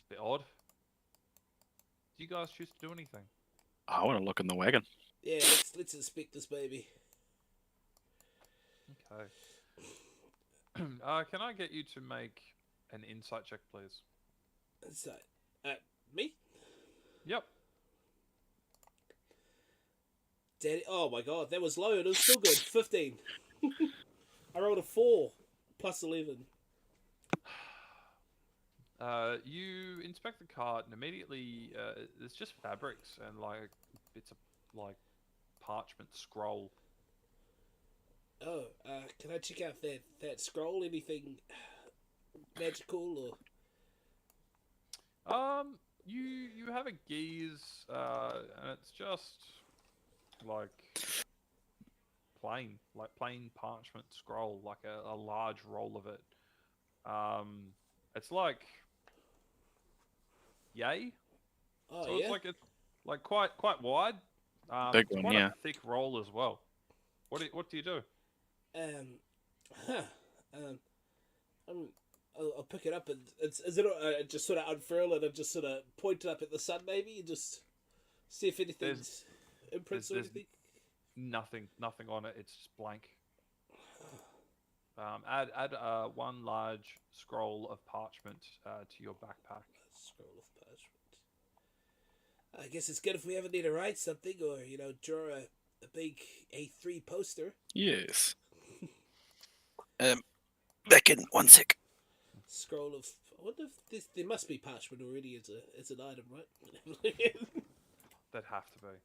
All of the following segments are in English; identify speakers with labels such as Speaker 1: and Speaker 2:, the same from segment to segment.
Speaker 1: bit odd. Do you guys choose to do anything?
Speaker 2: I want to look in the wagon.
Speaker 3: Yeah, let's inspect this baby.
Speaker 1: Okay. Can I get you to make an insight check, please?
Speaker 3: So, me?
Speaker 1: Yep.
Speaker 3: Daddy, oh my god, that was low. It was still good. 15. I rolled a 4 plus 11.
Speaker 1: You inspect the cart and immediately there's just fabrics and like bits of like parchment scroll.
Speaker 3: Oh, can I check out that scroll? Anything magical or?
Speaker 1: You have a gaze, and it's just like plain parchment scroll, like a large roll of it. It's like yay.
Speaker 3: Oh
Speaker 1: So
Speaker 3: yeah.
Speaker 1: it's like quite wide.
Speaker 2: Big
Speaker 1: It's
Speaker 2: one,
Speaker 1: quite
Speaker 2: yeah.
Speaker 1: a thick roll as well. What do you do?
Speaker 3: Huh. Um, I'll pick it up and is it just sort of unfurl it and just sort of point it up at the sun maybe and just see if anything's imprints or
Speaker 1: there's
Speaker 3: anything.
Speaker 1: nothing on it. It's just blank. Add one large scroll of parchment to your backpack.
Speaker 3: Scroll of parchment. I guess it's good if we ever need to write something or draw a big A3 poster.
Speaker 2: Yes. Back in 1 sec.
Speaker 3: Scroll of. I wonder if there must be parchment already as an item, right?
Speaker 1: That'd have to be.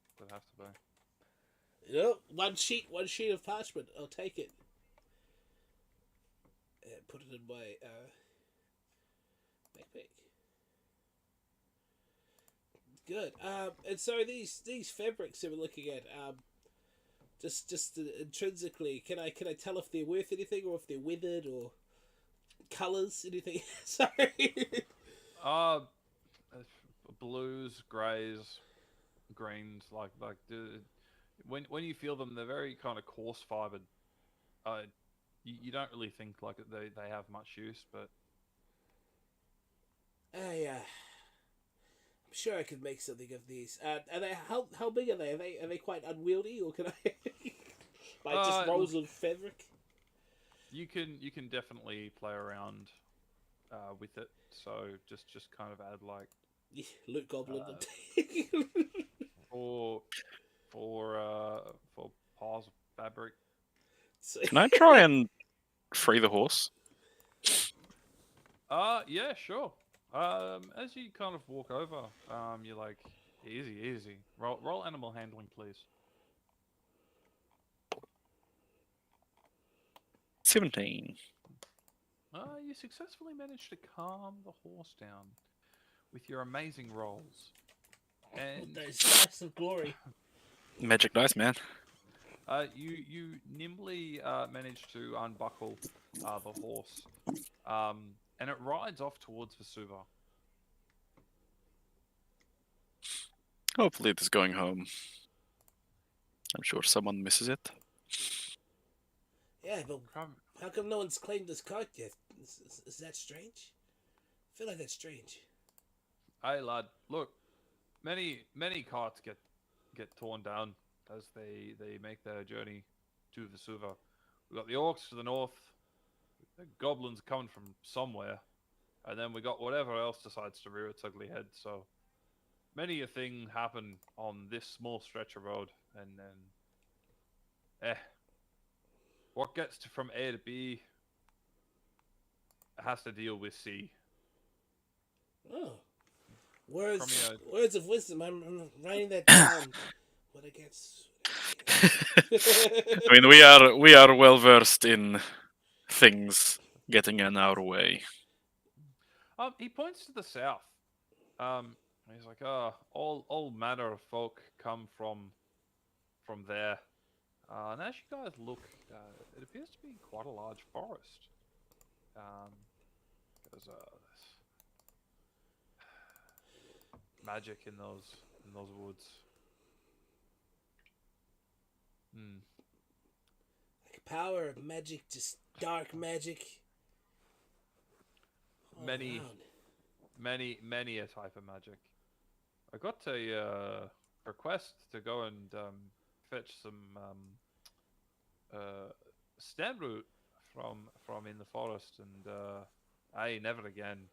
Speaker 3: One sheet of parchment. I'll take it. And put it in my backpack. Good. And so these fabrics that we're looking at, just intrinsically, can I tell if they're worth anything or if they're weathered or colors, anything? Sorry.
Speaker 1: Uh, blues, greys, greens, when you feel them, they're very kind of coarse fibered. You don't really think like they have much use, but
Speaker 3: I'm sure I could make something of these. Are they how big are they? Are they quite unwieldy, or can I like just rolls of fabric?
Speaker 1: You can definitely play around with it. So just kind of add like
Speaker 3: Loot Goblin.
Speaker 1: for piles of fabric.
Speaker 2: Can I try and free the horse?
Speaker 1: Yeah, sure. As you kind of walk over, you're like, easy. Roll animal handling, please.
Speaker 2: 17.
Speaker 1: You successfully managed to calm the horse down with your amazing rolls. And
Speaker 3: those dice of glory.
Speaker 2: Magic dice, man.
Speaker 1: You nimbly manage to unbuckle the horse, and it rides off towards Vesuva.
Speaker 2: Hopefully it is going home. I'm sure someone misses it.
Speaker 3: Yeah, but how come no one's claimed this cart yet? Is that strange? I feel like that's strange.
Speaker 1: Hey lad, look, many carts get torn down as they make their journey to Vesuva. We got the orcs to the north, the goblins coming from somewhere, and then we got whatever else decides to rear its ugly head. So many a thing happen on this small stretch of road, and then what gets from A to B has to deal with C.
Speaker 3: Oh. Words of wisdom. I'm writing that down. What I guess.
Speaker 2: I mean, we are well versed in things getting in our way.
Speaker 1: He points to the south. He's like, all manner of folk come from there. And as you guys look, it appears to be quite a large forest. There's magic in those woods.
Speaker 3: Like power of magic, just dark magic.
Speaker 1: many a type of magic. I got a request to go and fetch some stem root from in the forest, and never again.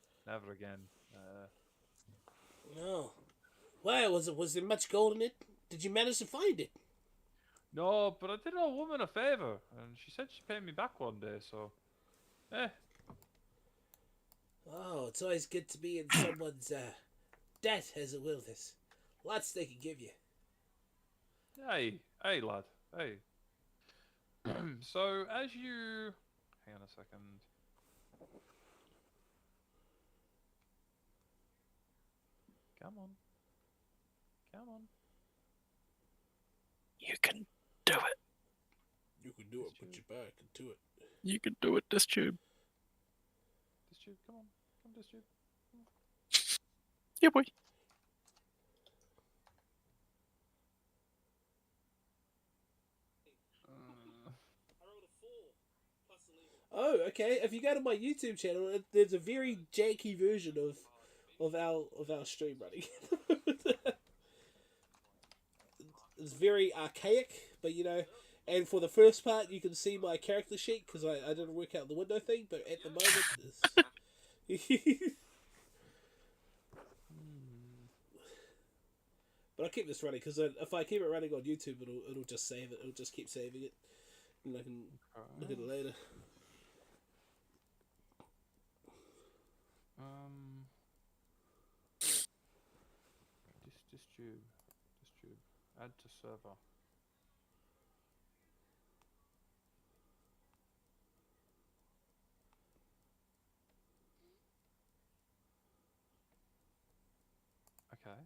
Speaker 3: No. Wow, was there much gold in it? Did you manage to find it?
Speaker 1: No, but I did a woman a favor, and she said she'd pay me back one day. So,
Speaker 3: Oh, it's always good to be in someone's debt, as it will. This lots they can give you.
Speaker 1: hey, lad, hey. So as you, hang on a second. Come on.
Speaker 2: You can do it.
Speaker 3: You can do it. Put your back into it.
Speaker 2: You can do it, this tube.
Speaker 1: This tube, come on, this tube.
Speaker 2: Yeah, boy.
Speaker 3: Oh, okay. If you go to my YouTube channel, there's a very janky version of our stream running. It's very archaic, but and for the first part, you can see my character sheet because I didn't work out the window thing. But at the moment, but I'll keep this running because if I keep it running on YouTube, it'll just save it. It'll just keep saving it, and I can look at it later.
Speaker 1: This tube, add to server. Okay,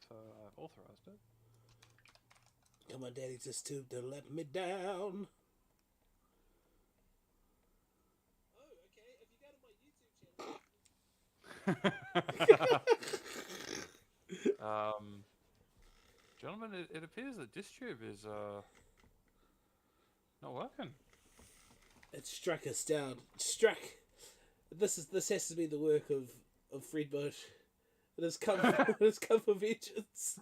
Speaker 1: so I've authorized it.
Speaker 3: Come on, Daddy, this tube to let me down.
Speaker 1: Gentlemen, it appears that this tube is not working.
Speaker 3: It struck us down. This has to be the work of Fred Bush. It has come for vengeance.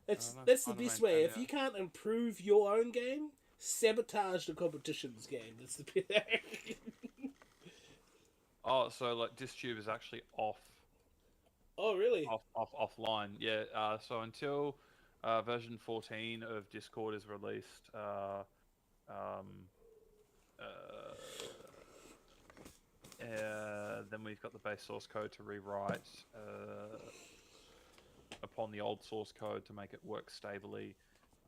Speaker 3: That's the best way. If you can't improve your own game, sabotage the competition's game. That's the best.
Speaker 1: Oh, so like DisTube is actually off.
Speaker 3: Oh, really?
Speaker 1: Offline. Yeah. So until version 14 of Discord is released, then we've got the base source code to rewrite upon the old source code to make it work stably.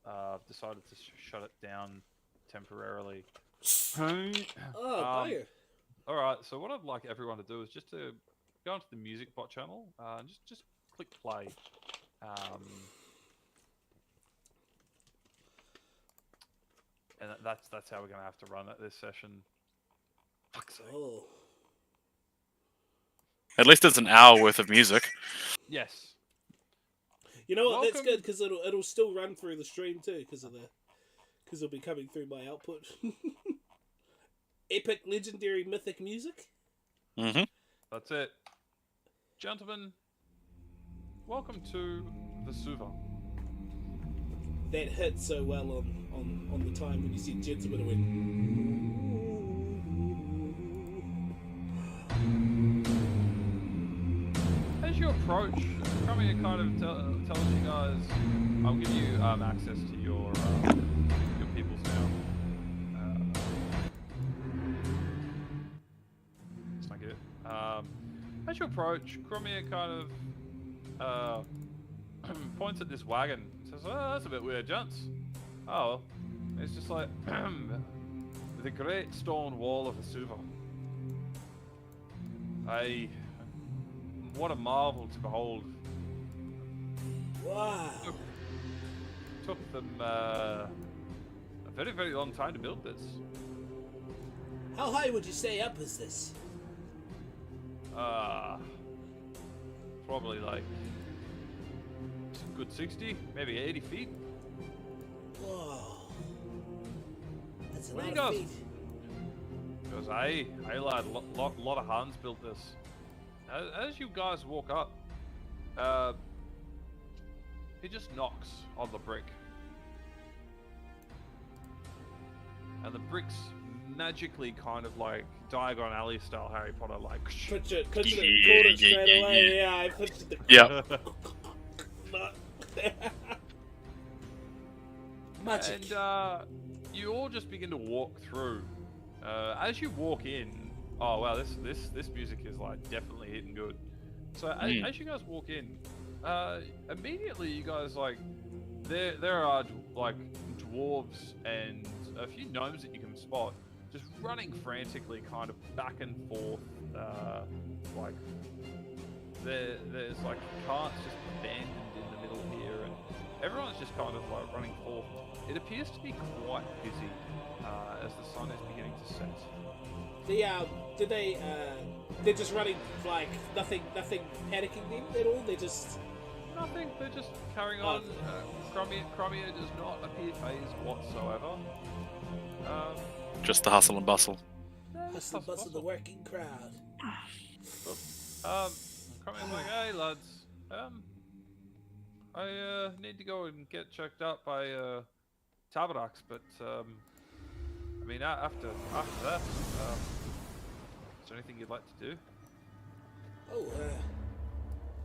Speaker 1: I've decided to shut it down temporarily.
Speaker 3: Oh, bugger.
Speaker 1: Alright, so what I'd like everyone to do is just to go onto the music bot channel and just click play. And that's how we're going to have to run this session. Fuck's sake.
Speaker 3: Oh.
Speaker 2: At least it's an hour worth of music.
Speaker 1: Yes.
Speaker 3: You know what?
Speaker 1: Welcome.
Speaker 3: That's good because it'll still run through the stream too because it'll be coming through my output. Epic, legendary, mythic music.
Speaker 2: Mm-hmm.
Speaker 1: That's it. Gentlemen, welcome to Vesuva.
Speaker 3: That hit so well on the time when you said gentlemen, went.
Speaker 1: As you approach, Crummy kind of tells you guys, I'll give you access to your peoples now. Let's not get it. As you approach, Crummy kind of points at this wagon. Says, "Oh, that's a bit weird, gents." Oh, it's just like the Great Stone Wall of Vesuva. What a marvel to behold.
Speaker 3: Wow.
Speaker 1: Took them a very, very long time to build this.
Speaker 3: How high would you say up is this?
Speaker 1: Probably like a good 60, maybe 80 feet.
Speaker 3: Whoa. That's a
Speaker 1: Where
Speaker 3: lot
Speaker 1: you
Speaker 3: of
Speaker 1: go?
Speaker 3: feet.
Speaker 1: Goes, hey lad, lot of Huns built this. As you guys walk up, he just knocks on the brick. And the bricks magically kind of like Diagon Alley style Harry Potter, like...
Speaker 3: Punch it in the corner straight away. Yeah, I punched it the corner.
Speaker 2: Yeah.
Speaker 3: Magic.
Speaker 1: And you all just begin to walk through. As you walk in, oh wow, this music is like definitely hitting good. So as you guys walk in, immediately you guys like there are like dwarves and a few gnomes that you can spot, just running frantically, kind of back and forth. Like there's like carts just abandoned in the middle here, and everyone's just kind of like running forth. It appears to be quite busy as the sun is beginning to set.
Speaker 3: They're just running like nothing panicking them at all. They're just
Speaker 1: nothing. They're just carrying on. Cromia does not appear phased whatsoever.
Speaker 2: Just the hustle and bustle.
Speaker 3: hustle and bustle, the working crowd.
Speaker 1: Cromia's like, hey lads, I need to go and get checked out by Tabarax, but I mean after that, is there anything you'd like to do?
Speaker 3: Oh,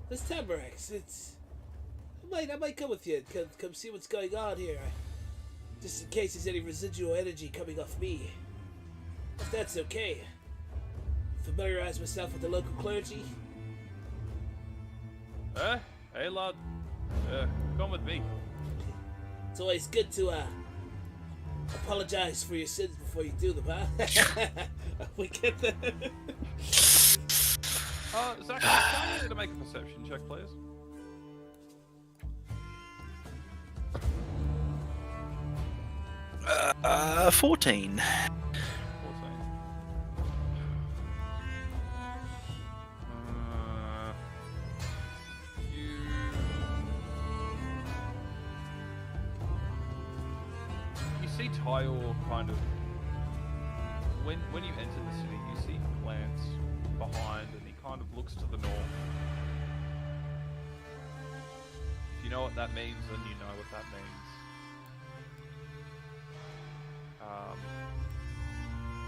Speaker 3: this Tabarax, I might come with you and come see what's going on here, just in case there's any residual energy coming off me. If that's okay. Familiarize myself with the local clergy.
Speaker 1: Hey lad, come with me.
Speaker 3: It's always good to apologize for your sins before you do them, huh? We get that.
Speaker 1: Zach, can you to make a perception check, please?
Speaker 2: 14.
Speaker 1: 14. You see Tyle kind of when you enter the city, you see him glance behind, and he kind of looks to the north. If you know what that means, then you know what that means.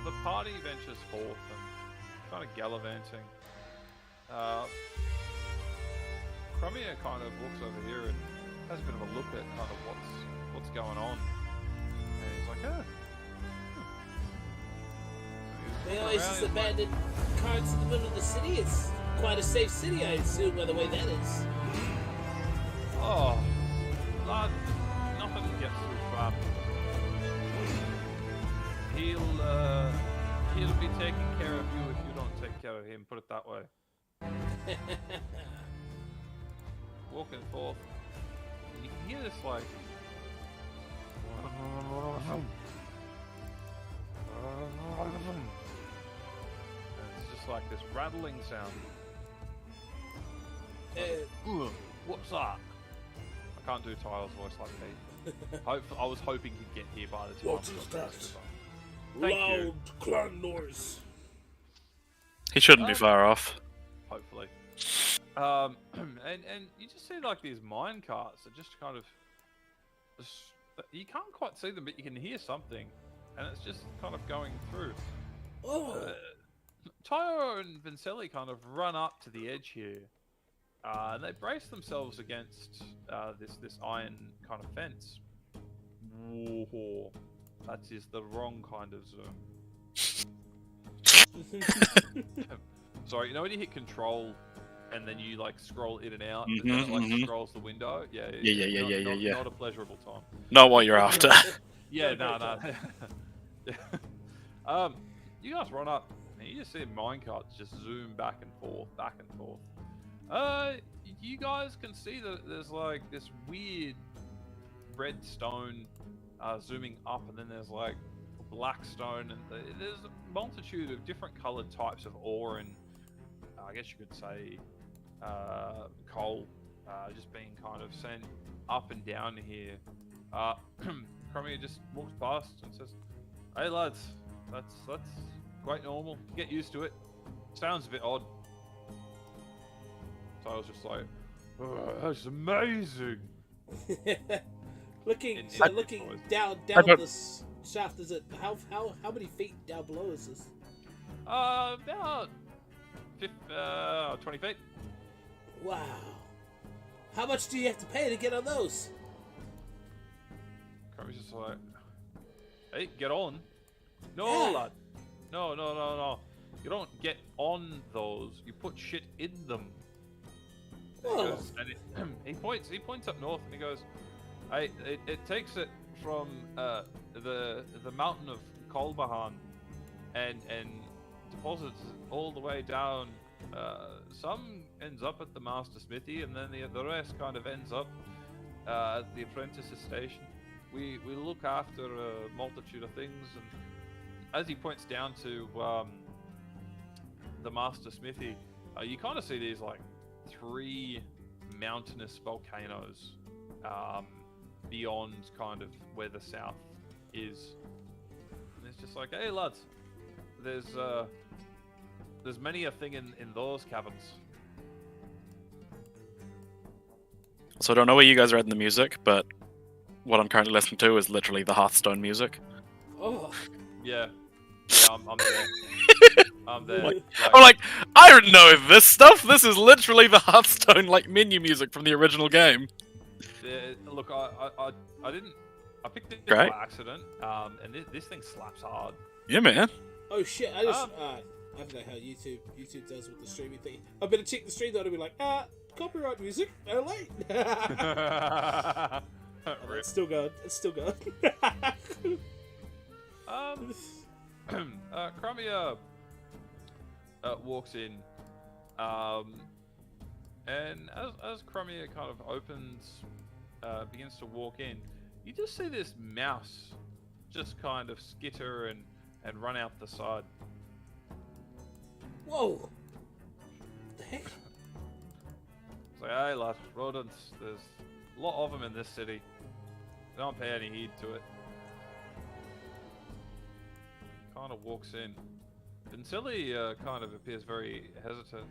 Speaker 1: The party ventures forth and kind of gallivanting. Cromia kind of looks over here and has a bit of a look at kind of what's going on, and he's like, "Oh."
Speaker 3: They always just abandon carts in the middle of the city. It's quite a safe city, I assume, by the way that is.
Speaker 1: Oh, lad, nothing gets through far. He'll be taking care of you if you don't take care of him, put it that way. Walking forth, and you can hear this like and it's just like this rattling sound. What's that? I can't do Tyler's voice like me. I was hoping he'd get here by the time.
Speaker 3: What is that?
Speaker 1: Thank
Speaker 3: Loud
Speaker 1: you.
Speaker 3: clan noise.
Speaker 2: He shouldn't be far off.
Speaker 1: Hopefully. And you just see like these mine carts that just kind of, you can't quite see them, but you can hear something, and it's just kind of going through.
Speaker 3: Oh.
Speaker 1: Tyro and Vincelli kind of run up to the edge here, and they brace themselves against this iron kind of fence. Whoa. That is the wrong kind of zoom. Sorry, you know when you hit control and then you like scroll in and out, and then it like scrolls the window? Yeah. Not a pleasurable time.
Speaker 2: Not what you're after.
Speaker 1: Yeah, no. You guys run up and you just see minecarts just zoom back and forth. You guys can see that there's like this weird red stone zooming up, and then there's like black stone, and there's a multitude of different colored types of ore, and I guess you could say coal just being kind of sent up and down here. Cromia just walks past and says, "Hey lads, let's quite normal. Get used to it. Sounds a bit odd. So I was just like, oh, that's amazing.
Speaker 3: looking
Speaker 1: In-
Speaker 3: so
Speaker 1: in-
Speaker 3: looking
Speaker 1: noise.
Speaker 3: down
Speaker 2: don't-
Speaker 3: this shaft. Is it how many feet down below is this?
Speaker 1: About 20 feet.
Speaker 3: Wow. How much do you have to pay to get on those?
Speaker 1: Kirby's just like, hey, get on. No,
Speaker 3: Yeah.
Speaker 1: lad. No. You don't get on those. You put shit in them. He
Speaker 3: Oh.
Speaker 1: goes, and he points up north and he goes, it takes it from the mountain of Kolbahan and deposits it all the way down. Some ends up at the master smithy, and then the rest kind of ends up at the apprentice's station. We look after a multitude of things, and as he points down to the master smithy, you kind of see these like 3 mountainous volcanoes beyond kind of where the south is. And it's just like, hey lads, there's many a thing in those caverns.
Speaker 2: So I don't know where you guys are at in the music, but what I'm currently listening to is literally the Hearthstone music.
Speaker 3: Oh.
Speaker 1: Yeah, I'm there. I'm there.
Speaker 2: I'm like, I don't know this stuff. This is literally the Hearthstone like menu music from the original game.
Speaker 1: Look, I didn't. I picked it
Speaker 2: Great.
Speaker 1: by accident, and this thing slaps hard.
Speaker 2: Yeah, man.
Speaker 3: Oh shit! I just I don't know how YouTube does with the streaming thing. I better check the stream though to be like, copyright music, LA.
Speaker 1: Rip.
Speaker 3: It's still going. It's still going.
Speaker 1: Crimea walks in, and as Crimea kind of begins to walk in, you just see this mouse just kind of skitter and run out the side.
Speaker 3: Whoa! The heck?
Speaker 1: It's like, hey lad, rodents, there's a lot of them in this city. Don't pay any heed to it. Kind of walks in. Vincili kind of appears very hesitant.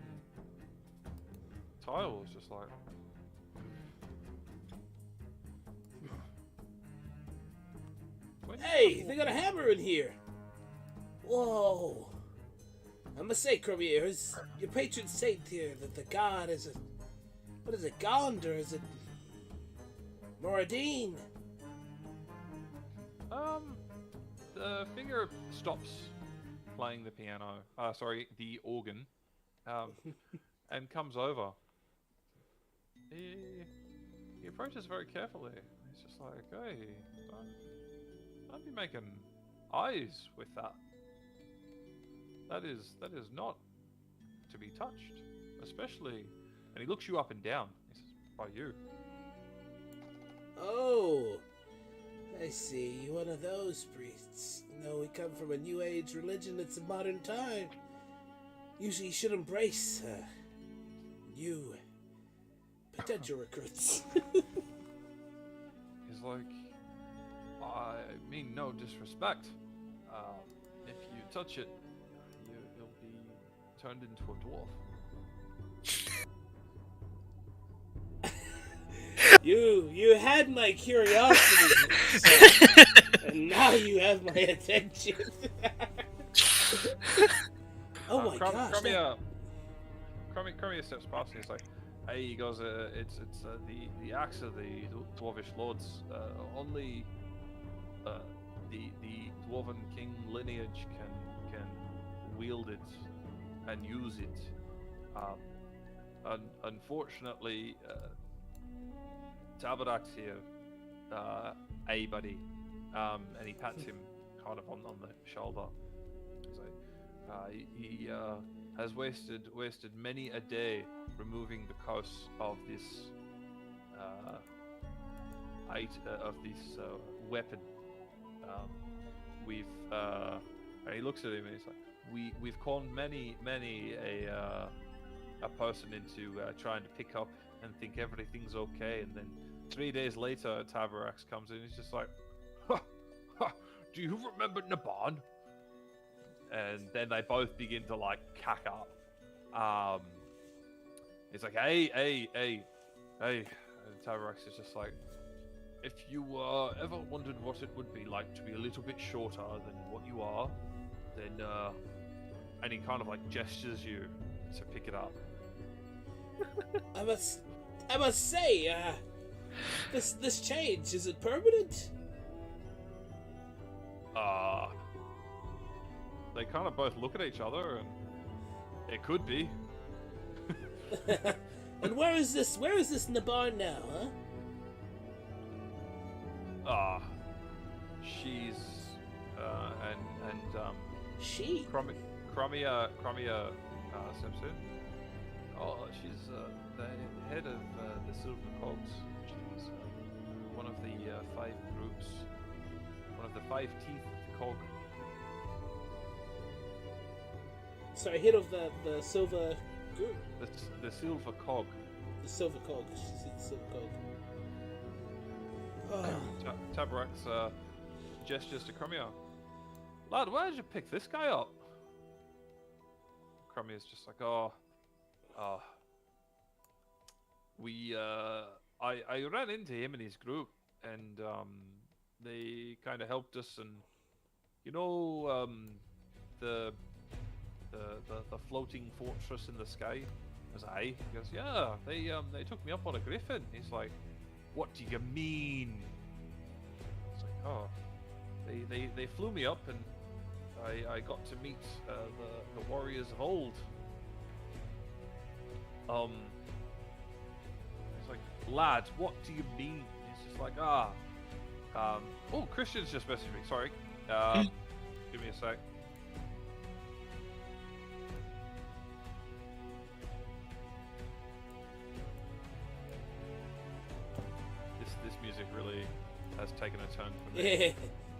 Speaker 1: Tile was just like...
Speaker 3: Hey, they got a hammer in here. Whoa! I must say, Cormier, is your patron saint here, that the god is it? What is it, Gond, or is it Moradine?
Speaker 1: The finger stops playing the piano. Sorry, the organ. And comes over. He approaches very carefully. He's just like, hey, don't be making eyes with that. That is not to be touched, especially. And he looks you up and down. He says, by you.
Speaker 3: Oh, I see. You one of those priests. No, we come from a new age religion. It's a modern time. Usually you should embrace new potential recruits.
Speaker 1: He's like, I mean no disrespect. If you touch it, you'll be turned into a dwarf.
Speaker 3: You had my curiosity, sir, and now you have my attention. Oh my gosh!
Speaker 1: Cromie steps past and he's like, hey, he goes, it's the axe of the dwarvish lords. Only the dwarven king lineage can wield it and use it. Unfortunately, Tabarax here, a buddy, and he pats him kind of on the shoulder. He's like, he has wasted many a day removing the curse of this weapon. And he looks at him and he's like, we've conned many a person into trying to pick up and think everything's okay, and then 3 days later Tabarax comes in. He's just like, ha, ha, do you remember Naban? and then they both begin to like cack up. It's like, hey. And Tabarex is just like, if you ever wondered what it would be like to be a little bit shorter than what you are, then and he kind of like gestures you to pick it up.
Speaker 3: I must say, this change, is it permanent?
Speaker 1: They kind of both look at each other, and it could be.
Speaker 3: And where is this in the barn now, huh?
Speaker 1: She's
Speaker 3: She?
Speaker 1: Crumia steps in. Oh, she's the head of the Silver Cogs. She's one of the 5 groups, one of the 5 teeth of the cog.
Speaker 3: Sorry, head of the silver group.
Speaker 1: The Silver Cog.
Speaker 3: The silver cog. She said the silver cog. Oh.
Speaker 1: Tabarex gestures to Crumia. Lad, where did you pick this guy up? Crumia's just like, I ran into him and his group, and they kind of helped us, and you know, the floating fortress in the sky. I was like, he goes, yeah, they took me up on a griffin. He's like, what do you mean? It's like, oh, they flew me up, and I got to meet the warriors of old. It's like, lad, what do you mean? He's just like, oh, Christian's just messaged me. Sorry. Give me a sec. This music really has taken a turn for me.
Speaker 3: Yeah,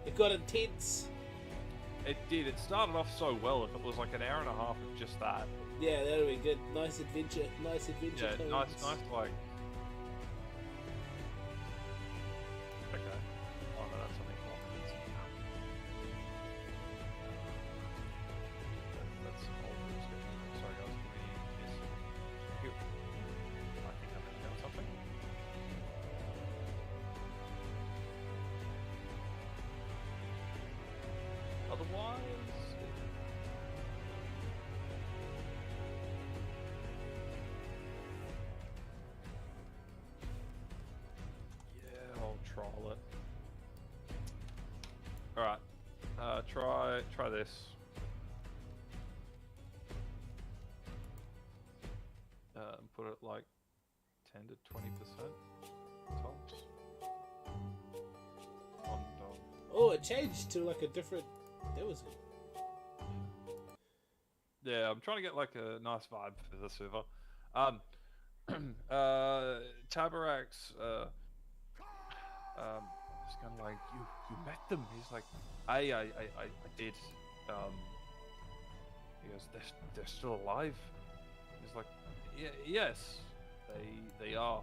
Speaker 3: it got intense.
Speaker 1: It did. It started off so well. If it was like an hour and a half of just that.
Speaker 3: Yeah, that would be good. Nice adventure. Nice adventure.
Speaker 1: Yeah, nice like. Okay. Oh no, that's something more. That's old news. Sorry guys, give me this. Here. I think I've written down something. Otherwise. I'll trial it. Alright. Try this. And put it like 10 to 20% tops. On dog.
Speaker 3: Oh, it changed to like a different. That was it.
Speaker 1: Yeah, I'm trying to get like a nice vibe for the server. Tabarex, just kind of like, you met them. He's like, I did. He goes, they're still alive. He's like, yes, they are.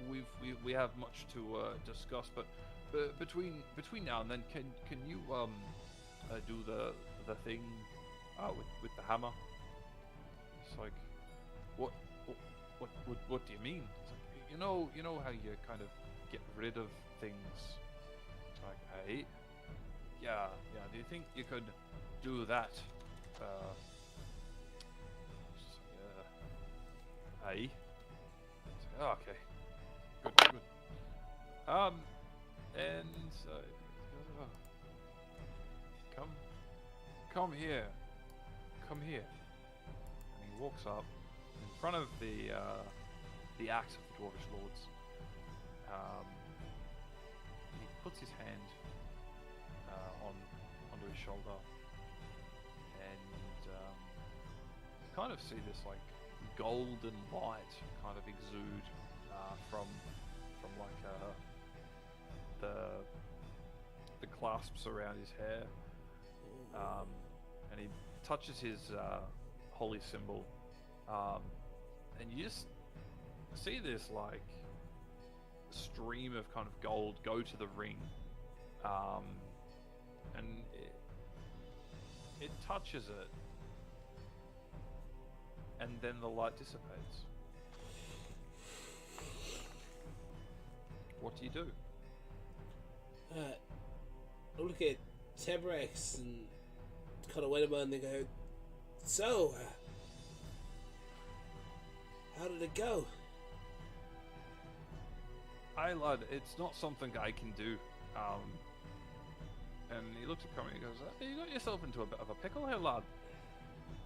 Speaker 1: We have much to discuss, but between now and then, can you do the thing with the hammer? It's like, what do you mean? It's like, you know how you kind of get rid of things. It's like, hey, yeah. Do you think you could do that? Hey. It's like, oh, okay. Good. And come here. And he walks up in front of the axe of the Dwarvish Lords. He puts his hand onto his shoulder, and you kind of see this like golden light kind of exude from like the clasps around his hair, and he touches his holy symbol, and you just see this like stream of kind of gold go to the ring, and it touches it, and then the light dissipates. What do you do?
Speaker 3: I look at Tabrax and kind of wait a moment and go, so, how did it go?
Speaker 1: Hey lad, it's not something I can do. And he looks at Crummy and goes, hey, you got yourself into a bit of a pickle here, lad.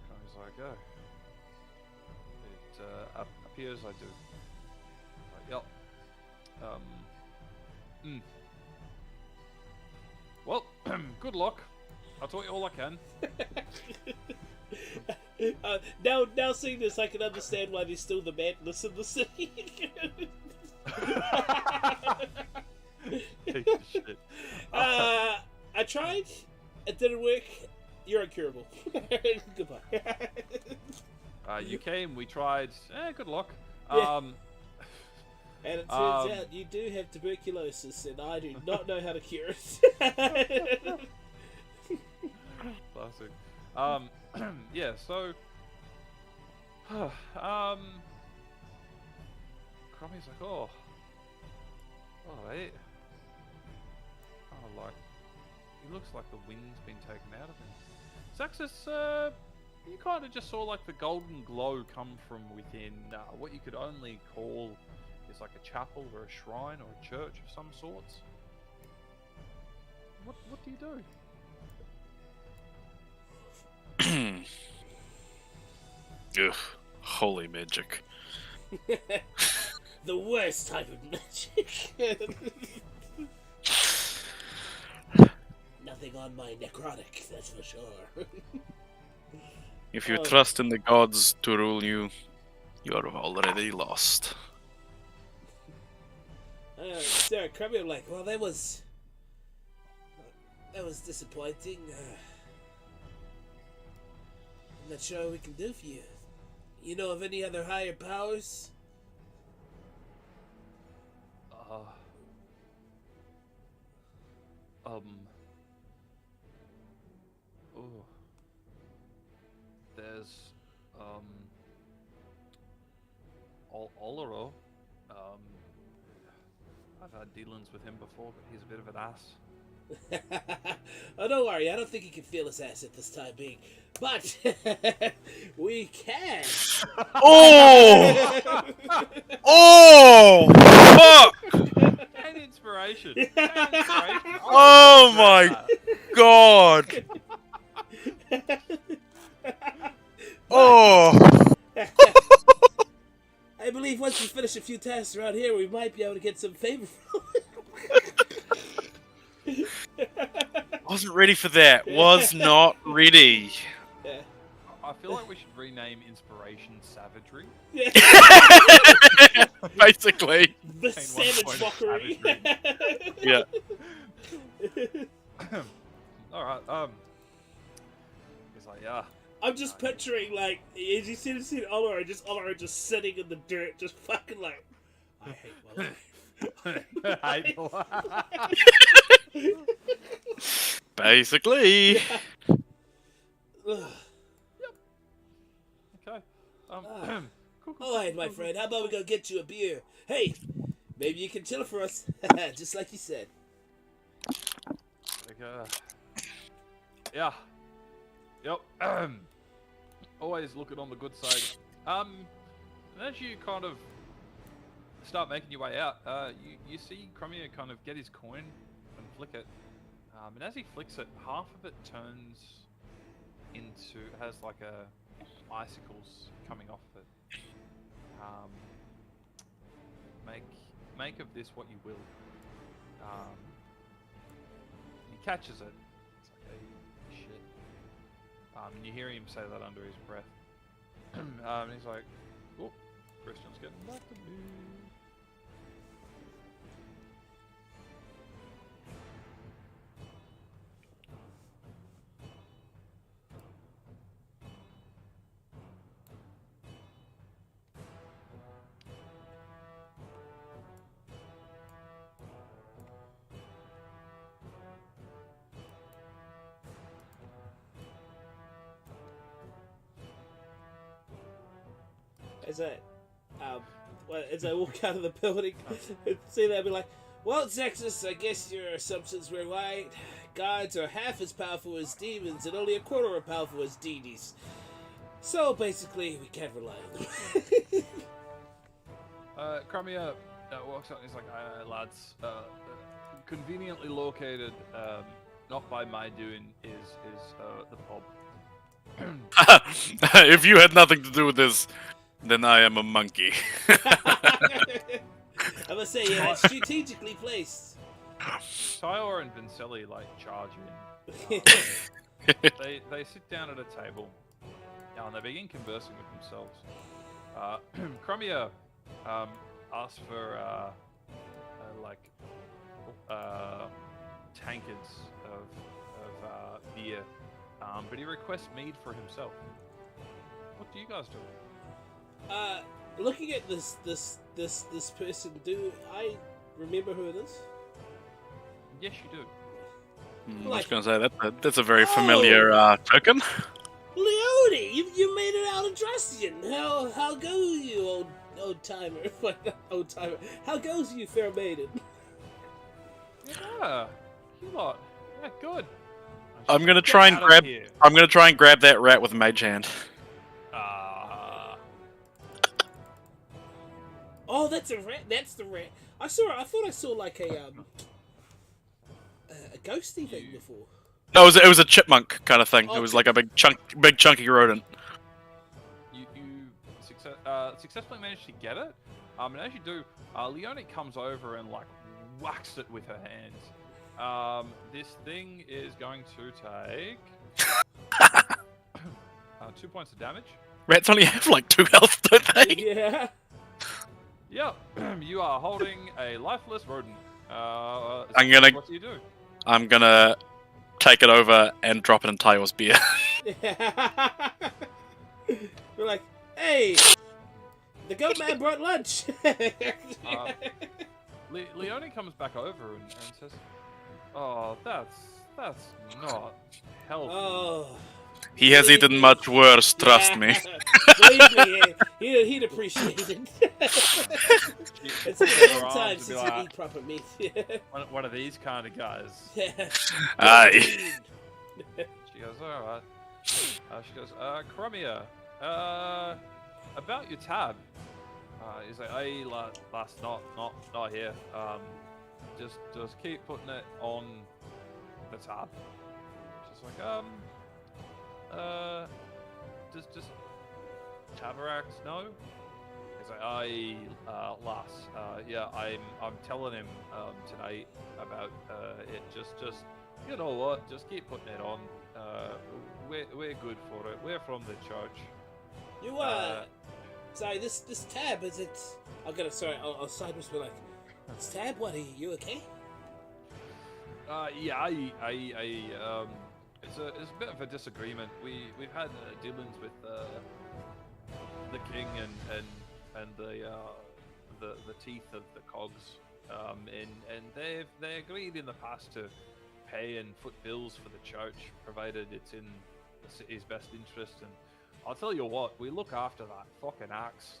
Speaker 1: Crummy's like, yeah. It appears I do. Like, yep. Well, good luck. I'll tell you all I can.
Speaker 3: Now seeing this, I can understand why there's still the madness in the city.
Speaker 1: Shit.
Speaker 3: I tried. It didn't work. You're incurable. Goodbye.
Speaker 1: You came, we tried. Good luck.
Speaker 3: Yeah. And it turns out you do have tuberculosis, and I do not know how to cure it.
Speaker 1: Classic. Yeah, so Crummy's like, oh, alright. Oh, like, he looks like the wind's been taken out of him. Saxus, you kind of just saw like the golden glow come from within what you could only call is like a chapel or a shrine or a church of some sorts. What do you do?
Speaker 2: Ugh, holy magic.
Speaker 3: The worst type of magic. Nothing on my necrotic, that's for sure.
Speaker 2: If you trust in the gods to rule you, you are already lost.
Speaker 3: Sarah Crummy, I'm like, well, that was disappointing. I'm not sure what we can do for you. You know of any other higher powers?
Speaker 1: There's Olero. I've had dealings with him before, but he's a bit of an ass.
Speaker 3: Oh, don't worry. I don't think he can feel his ass at this time being. But we can.
Speaker 2: Oh! Oh! Fuck!
Speaker 1: And inspiration. And inspiration.
Speaker 2: Oh my god! Oh!
Speaker 3: I believe once we finish a few tasks around here, we might be able to get some favor from it.
Speaker 2: Wasn't ready for that. Was not ready.
Speaker 3: Yeah.
Speaker 1: I feel like we should rename inspiration savagery.
Speaker 3: Yeah.
Speaker 2: Basically.
Speaker 3: The
Speaker 1: Contain 1
Speaker 3: savage
Speaker 1: point of
Speaker 3: mockery.
Speaker 2: Yeah.
Speaker 1: Alright, he's like, yeah.
Speaker 3: I'm just picturing, like, as you see Oliver just sitting in the dirt, just fucking like, I hate my life.
Speaker 1: I hate life.
Speaker 2: Basically.
Speaker 3: Ugh.
Speaker 1: Okay. Cool.
Speaker 3: Alright, my friend, how about we go get you a beer? Hey, maybe you can chill for us, just like you said.
Speaker 1: Like, yeah. Yep. Always looking on the good side. And as you kind of start making your way out, you see Crummy kind of get his coin and flick it. And as he flicks it, half of it turns into, has like icicles coming off it. Make of this what you will. He catches it. It's like, hey, shit. And you hear him say that under his breath. And he's like, oh, Christian's getting back to me.
Speaker 3: as I walk out of the building, and see that, I'll be like, well, Texas, I guess your assumptions were right. Gods are half as powerful as demons and only a quarter as powerful as deities. So basically, we can't rely on them.
Speaker 1: Crimea walks out and he's like, lads, conveniently located, not by my doing, is the pub.
Speaker 2: If you had nothing to do with this, then I am a monkey.
Speaker 3: I must say, yeah, it's strategically placed.
Speaker 1: Tyler and Vincelli like charge in. They sit down at a table, and they begin conversing with themselves. Crimea asks for tankards of beer, but he requests mead for himself. What do you guys do?
Speaker 3: Looking at this person, do I remember who it is?
Speaker 1: Yes, you do.
Speaker 2: I was going to say that's a very familiar token.
Speaker 3: Leone, you made it out of Drustian. How goes you, old timer? Old timer. How goes you, fair maiden?
Speaker 1: Yeah, you lot. Yeah, good.
Speaker 2: I'm gonna try and grab that rat with mage hand.
Speaker 3: Oh, that's a rat. That's the rat. I thought I saw like a ghosty thing before.
Speaker 2: No, it was a chipmunk kind of thing. It was like a big chunky rodent.
Speaker 1: You successfully managed to get it. And as you do, Leone comes over and like whacks it with her hands. This thing is going to take 2 points of damage.
Speaker 2: Rats only have like 2 health, don't they?
Speaker 3: Yeah.
Speaker 1: Yep. You are holding a lifeless rodent.
Speaker 2: What do
Speaker 1: you do?
Speaker 2: I'm gonna take it over and drop it in Tyler's beer.
Speaker 3: We're like, hey, the goat man brought lunch.
Speaker 1: Leone comes back over and says, "Oh, that's not healthy."
Speaker 3: Oh,
Speaker 2: He has eaten much worse, trust me.
Speaker 3: Believe me, he'd appreciate it. It's a long time since you eat proper meat.
Speaker 1: one of these kind of guys.
Speaker 2: Aye.
Speaker 1: She goes, all right. She goes, Crimea, about your tab. He's like, hey, lass, not here. Just keep putting it on the tab. She's like, just Tabarax, no? He's like, lass, yeah, I'm telling him tonight about it. Just you know what? Just keep putting it on. We're good for it. We're from the church.
Speaker 3: You sorry, this tab, is it? I'll sideways be like, this tab, what? Are you okay?
Speaker 1: Yeah, it's a bit of a disagreement. We've had dealings with the king and the teeth of the cogs, and they agreed in the past to pay and foot bills for the church, provided it's in the city's best interest. And I'll tell you what, we look after that fucking axe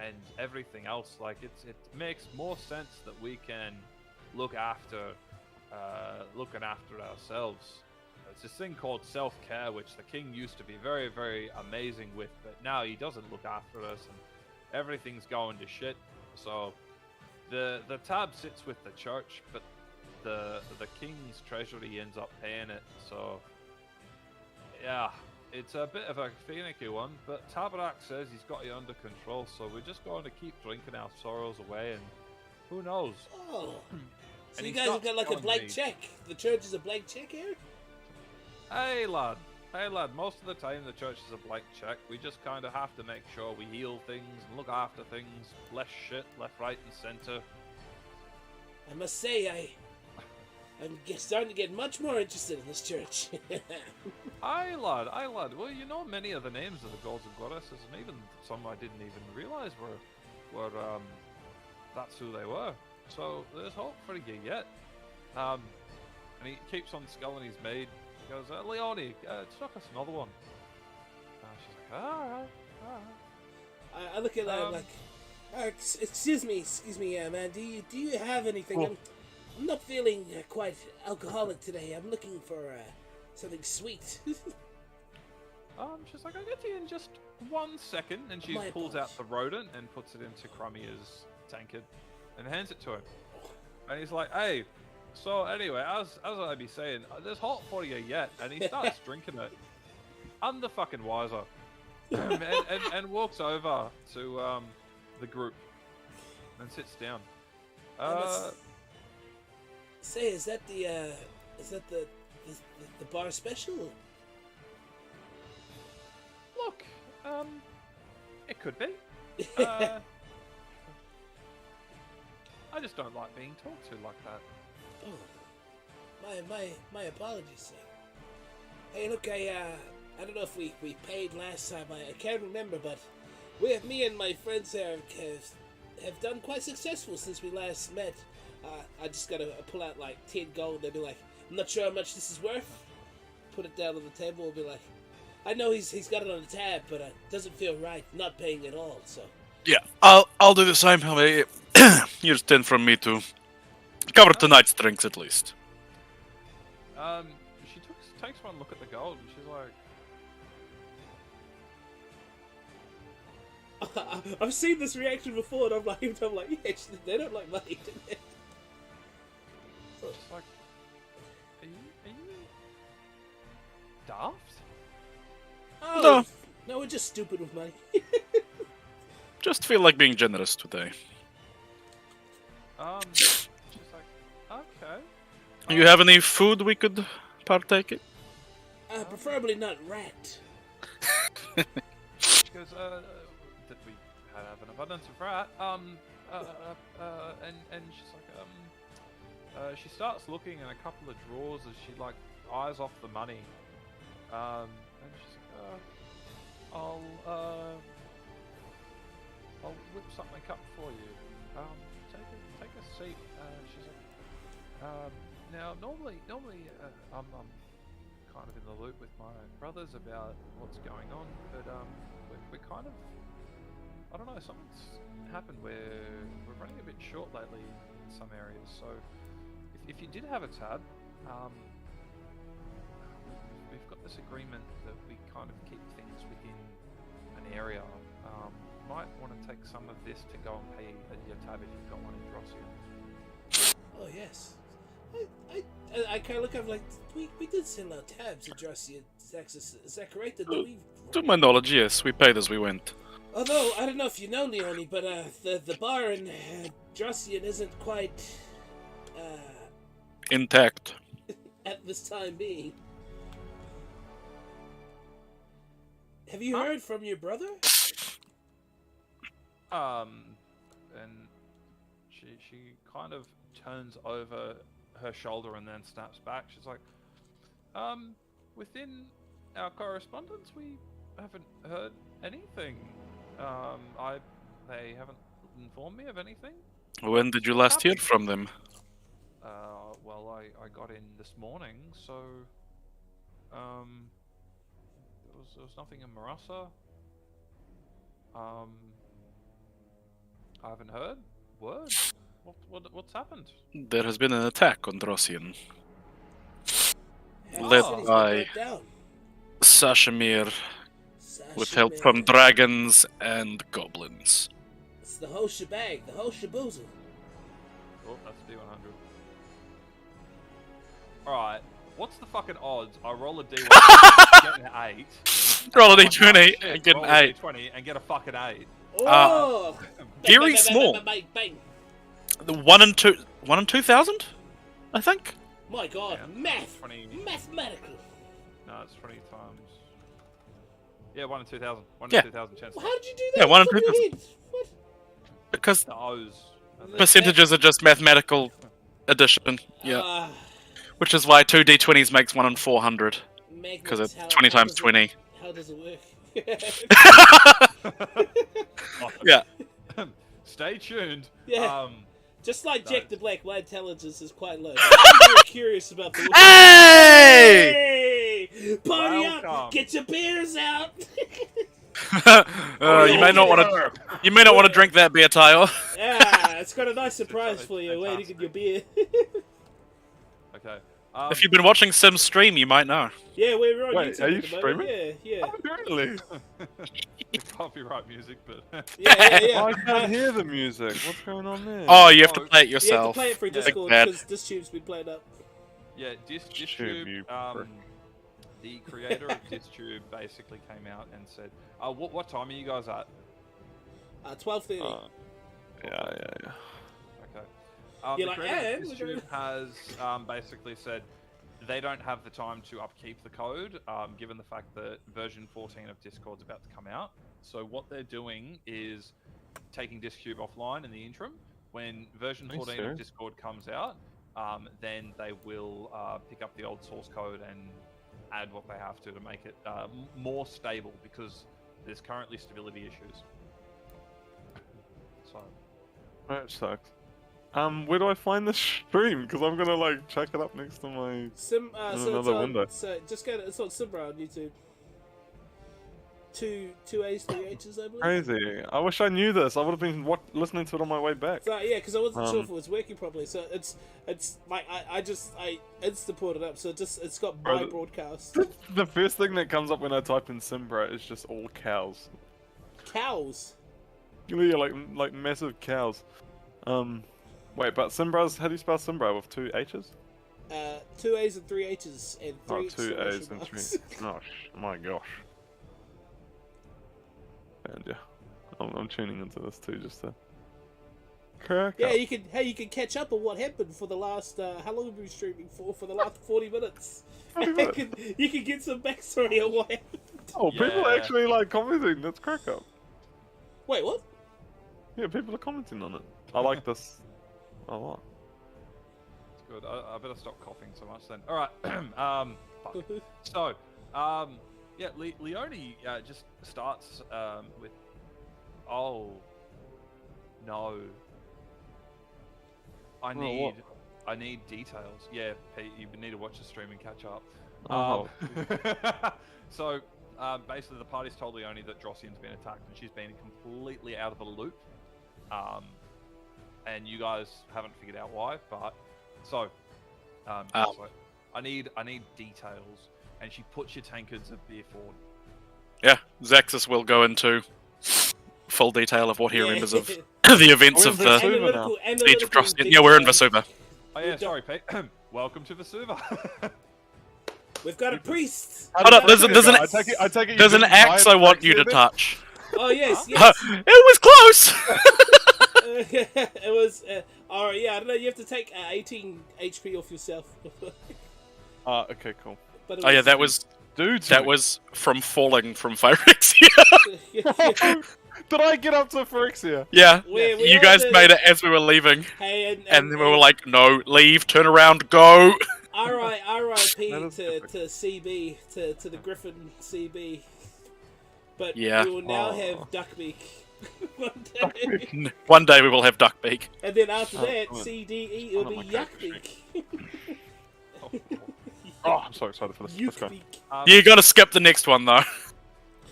Speaker 1: and everything else. Like it makes more sense that we can looking after ourselves. It's this thing called self-care, which the king used to be very, very amazing with, but now he doesn't look after us, and everything's going to shit. So the tab sits with the church, but the king's treasury ends up paying it. So yeah, it's a bit of a finicky one, but Tabarak says he's got you under control, so we're just going to keep drinking our sorrows away, and who knows?
Speaker 3: Oh, so you guys have got like a blank check. The church is a blank check here?
Speaker 1: Hey lad, most of the time the church is a blank check. We just kind of have to make sure we heal things and look after things. Less shit, left, right, and center.
Speaker 3: I must say, I'm starting to get much more interested in this church.
Speaker 1: Aye lad. Well, you know many of the names of the gods and goddesses, and even some I didn't even realize were that's who they were. So there's hope for you yet. And he keeps on sculling his maid. He goes, Leone, chuck us another one. She's like, alright.
Speaker 3: I look at him like, excuse me, man. Do you have anything?
Speaker 1: Oh.
Speaker 3: I'm not feeling quite alcoholic today. I'm looking for something sweet.
Speaker 1: She's like, I'll get to you in just 1 second, and she
Speaker 3: My
Speaker 1: pulls
Speaker 3: apologies.
Speaker 1: out the rodent and puts it into Crummier's tankard, and hands it to him. And he's like, hey, so anyway, as I be saying, there's hot for you yet, and he starts drinking it. Under fucking wiser, and walks over to the group and sits down.
Speaker 3: Say, is that the bar special?
Speaker 1: Look, it could be. I just don't like being talked to like that.
Speaker 3: Oh, my apologies, sir. Hey, look, I don't know if we paid last time. I can't remember, but me and my friends there have done quite successful since we last met. I just gotta pull out like 10 gold and be like, I'm not sure how much this is worth. Put it down on the table and be like, I know he's got it on the tab, but it doesn't feel right not paying at all. So
Speaker 2: Yeah, I'll do the same. Here's 10 from me to cover tonight's drinks at least.
Speaker 1: She takes one look at the gold, and she's like,
Speaker 3: I've seen this reaction before, and I'm like, yeah, they don't like money, do they?
Speaker 1: she's like, are you daft?
Speaker 3: Oh, no, we're just stupid with money.
Speaker 2: Just feel like being generous today.
Speaker 1: She's like, okay.
Speaker 2: You have any food we could partake in?
Speaker 3: Preferably not rat.
Speaker 1: She goes, did we have an abundance of rat? And she's like, she starts looking in a couple of drawers as she like eyes off the money. And she's like, I'll whip something up for you. Take a seat. She's like, now normally, I'm kind of in the loop with my brothers about what's going on, but we're kind of, I don't know, something's happened where we're running a bit short lately in some areas. So if you did have a tab, we've got this agreement that we kind of keep things within an area. Might want to take some of this to go and pay your tab if you've got one in Drossia.
Speaker 3: Oh yes, I kind of look up like we did send out tabs at Drossia, Texas. Is that correct?
Speaker 2: To my knowledge, yes, we paid as we went.
Speaker 3: Although I don't know if you know, Leone, but the bar in Drossia isn't quite
Speaker 2: Intact.
Speaker 3: at this time being. Have you heard from your brother?
Speaker 1: And she kind of turns over her shoulder and then snaps back. She's like, within our correspondence, we haven't heard anything. They haven't informed me of anything.
Speaker 2: When did you last hear from them?
Speaker 1: Well, I got in this morning, so there was nothing in Marassa. I haven't heard word. What's happened?
Speaker 2: There has been an attack on Drossian,
Speaker 3: Half
Speaker 2: led
Speaker 3: the city's been
Speaker 2: by
Speaker 3: burnt down.
Speaker 2: Sashemir, with help from dragons and goblins.
Speaker 3: It's the whole shebang, the whole shaboozle.
Speaker 1: Oh, that's D100. Alright, what's the fucking odds? I roll a D100, get an 8.
Speaker 2: Roll a
Speaker 1: Oh,
Speaker 2: D20
Speaker 1: shit,
Speaker 2: and get
Speaker 1: roll
Speaker 2: an
Speaker 1: a
Speaker 2: 8.
Speaker 1: D20 and get a fucking 8.
Speaker 3: Oh!
Speaker 2: Very
Speaker 3: Bang,
Speaker 2: small.
Speaker 3: bang, bang, bang, bang.
Speaker 2: The 1 in 2,000, I think.
Speaker 3: My God,
Speaker 1: Yeah,
Speaker 3: math,
Speaker 1: 20.
Speaker 3: mathematical.
Speaker 1: No, it's 20 times. Yeah, 1 in 2,000. 1
Speaker 2: Yeah.
Speaker 1: in 2,000 chance.
Speaker 3: Well, how did you do that?
Speaker 2: Yeah, 1 in
Speaker 3: off the top of
Speaker 2: 2,000.
Speaker 3: your head? What?
Speaker 2: Because
Speaker 1: The O's.
Speaker 2: percentages are just mathematical addition. Yeah. Which is why 2 D20s makes 1 in 400. Because it's 20 times 20.
Speaker 3: How does it work?
Speaker 2: Yeah.
Speaker 1: Stay tuned.
Speaker 3: Yeah. Just like
Speaker 1: No.
Speaker 3: Jack the Black, my intelligence is quite low. I'm very curious about the.
Speaker 2: Hey!
Speaker 3: Hey! Party up!
Speaker 1: Welcome.
Speaker 3: Get your beers out!
Speaker 2: You may not want to. You may not want to drink that beer, Tayo.
Speaker 3: Yeah, it's got a nice surprise for you waiting in your beer.
Speaker 1: Okay.
Speaker 2: If you've been watching Sim stream, you might know.
Speaker 3: Yeah, we're on
Speaker 4: Wait,
Speaker 3: YouTube
Speaker 4: are you
Speaker 3: at the moment.
Speaker 4: streaming?
Speaker 3: Yeah.
Speaker 4: Oh, really?
Speaker 1: Copyright music, but
Speaker 3: Yeah.
Speaker 4: Oh, I can't hear the music. What's going on there?
Speaker 2: Oh, you have to play it
Speaker 3: You have to
Speaker 2: yourself.
Speaker 3: play it through Discord
Speaker 2: bad.
Speaker 3: because DisTube's been played up.
Speaker 1: yeah,
Speaker 4: you
Speaker 1: DisTube.
Speaker 4: prick.
Speaker 1: The creator of DisTube basically came out and said, what time are you guys at?"
Speaker 3: 12:30.
Speaker 4: Yeah.
Speaker 1: Okay.
Speaker 3: You're
Speaker 1: The
Speaker 3: like,
Speaker 1: creator of
Speaker 3: we're going-
Speaker 1: DisTube has basically said they don't have the time to upkeep the code, given the fact that version 14 of Discord's about to come out. So what they're doing is taking DisTube offline in the interim. When version 14 of Discord comes out, then they will pick up the old source code and add what they have to make it more stable, because there's currently stability issues. So
Speaker 4: That sucks. Where do I find the stream? Because I'm gonna like check it up next to my.
Speaker 3: So
Speaker 4: another
Speaker 3: it's on,
Speaker 4: window.
Speaker 3: So just go to, it's on Simbra on YouTube. Two A's, 3 H's, I believe.
Speaker 4: Crazy. I wish I knew this. I would have been listening to it on my way back.
Speaker 3: So yeah, because I wasn't sure if it was working properly. So it's like I insta-ported it up. So it's got my broadcast.
Speaker 4: The first thing that comes up when I type in Simbra is just all cows.
Speaker 3: Cows.
Speaker 4: Yeah, like massive cows. Wait, but Simbra's, how do you spell Simbra with 2 H's?
Speaker 3: 2 A's and 3 H's and 3
Speaker 4: Oh, 2 A's
Speaker 3: exclamation
Speaker 4: and 3.
Speaker 3: marks.
Speaker 4: Oh, my gosh. And yeah, I'm tuning into this too just to crack
Speaker 3: Yeah,
Speaker 4: up.
Speaker 3: you can catch up on what happened for the last how long have we been streaming for the last 40 minutes.
Speaker 4: 40 minutes.
Speaker 3: You can get some backstory on what happened.
Speaker 4: Oh, people
Speaker 1: Yeah.
Speaker 4: are actually like commenting. That's crack up.
Speaker 3: Wait, what?
Speaker 4: Yeah, people are commenting on it. I like this a lot.
Speaker 1: it's good. I better stop coughing so much then. All right. Fuck. So, yeah, Leone just starts with, oh no, I need details. Yeah, Pete, you need to watch the stream and catch up.
Speaker 4: Oh.
Speaker 1: So, basically, the party's told Leone that Drossian's been attacked, and she's been completely out of the loop. And you guys haven't figured out why, but so, so I need details. And she puts your tankards of beer forward.
Speaker 2: Yeah, Zaxxas will go into full detail of what he remembers of the events
Speaker 4: We're
Speaker 2: of
Speaker 4: in
Speaker 2: the
Speaker 4: Vesuva now.
Speaker 2: Siege of Drossian. Yeah, we're in Vesuva.
Speaker 1: Oh yeah, sorry, Pete. Welcome to Vesuva.
Speaker 3: We've got a priest.
Speaker 2: Hold up, there's an
Speaker 4: I take it
Speaker 2: there's
Speaker 4: you
Speaker 2: an
Speaker 4: didn't
Speaker 2: axe
Speaker 4: hide
Speaker 2: I want
Speaker 4: the
Speaker 2: you to
Speaker 4: exhibit?
Speaker 2: touch.
Speaker 3: Oh yes,
Speaker 2: It was close!
Speaker 3: it was. Alright, yeah, I don't know. You have to take 18 HP off yourself.
Speaker 4: Okay, cool.
Speaker 3: But it
Speaker 2: Oh yeah, that was from falling from Phyrexia.
Speaker 4: Did I get up to Phyrexia?
Speaker 2: Yeah,
Speaker 3: We
Speaker 2: you
Speaker 3: all
Speaker 2: guys
Speaker 3: did
Speaker 2: made it as we were leaving.
Speaker 3: Hey,
Speaker 2: And then we were like, no, leave, turn around, go!
Speaker 3: R.I.P.
Speaker 4: That is
Speaker 3: to
Speaker 4: epic.
Speaker 3: CB, to the Griffin CB. But
Speaker 2: Yeah.
Speaker 3: we will now have Duckbeak. One day.
Speaker 2: One day we will have Duckbeak.
Speaker 3: And then after that,
Speaker 4: come on.
Speaker 3: CDE will
Speaker 4: Oh
Speaker 3: be
Speaker 4: my God.
Speaker 3: Yuckbeak.
Speaker 4: Oh, I'm so excited for this. Let's go.
Speaker 3: Yuckbeak.
Speaker 2: You gotta skip the next one though.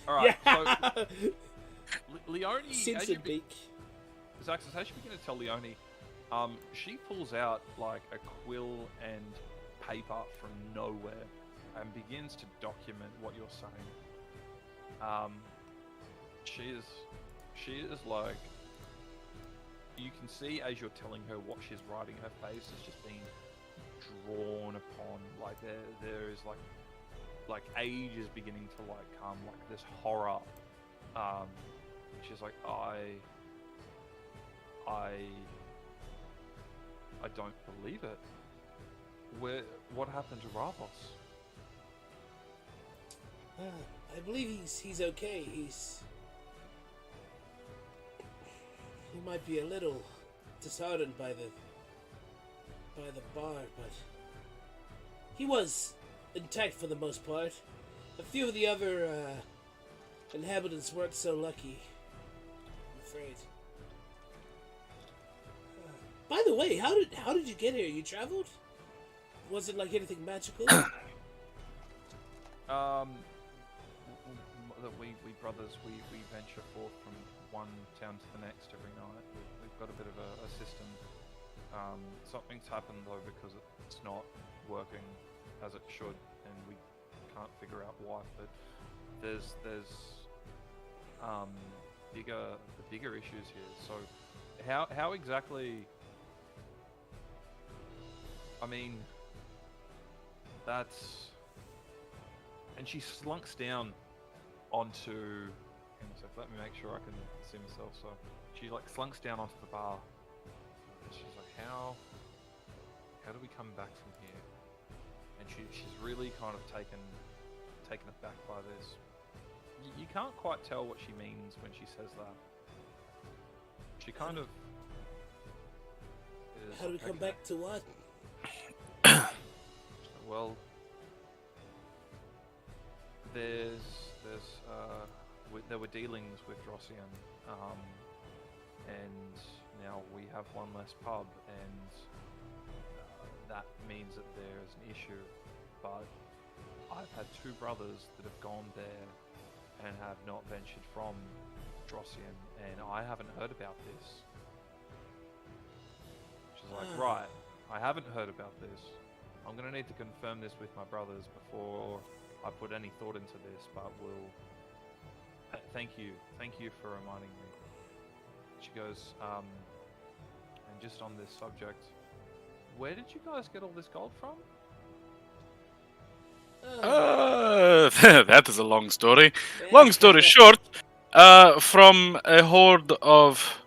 Speaker 1: Alright,
Speaker 3: Yeah.
Speaker 1: so Leone,
Speaker 3: Censored beak.
Speaker 1: Zaxxas, as you begin to tell Leone, she pulls out like a quill and paper from nowhere and begins to document what you're saying. She is like, you can see as you're telling her what she's writing, her face is just being drawn upon. Like there is like age is beginning to like come, like this horror. She's like, I don't believe it. What happened to Ravos?
Speaker 3: I believe he's okay. He might be a little disheartened by the bar, but he was intact for the most part. A few of the other inhabitants weren't so lucky, I'm afraid. By the way, how did you get here? You traveled? Was it like anything magical?
Speaker 1: that we brothers, we venture forth from one town to the next every night. We've got a bit of a system. Something's happened though because it's not working as it should, and we can't figure out why. But there's bigger issues here. So how exactly? I mean, that's... And she slunks down onto... Hang on a sec, let me make sure I can see myself. So she like slunks down onto the bar. And she's like, how do we come back from here? And she's really kind of taken aback by this. You can't quite tell what she means when she says that. She kind of...
Speaker 3: How do we come back to what?
Speaker 1: Well, there were dealings with Rossian, and now we have one less pub, and that means that there is an issue. But I've had two brothers that have gone there and have not ventured from Drossian, and I haven't heard about this. She's like, right, I haven't heard about this. I'm gonna need to confirm this with my brothers before I put any thought into this, but thank you for reminding me. She goes, and just on this subject, where did you guys get all this gold from?
Speaker 2: That is a long story. Long story short, from a horde of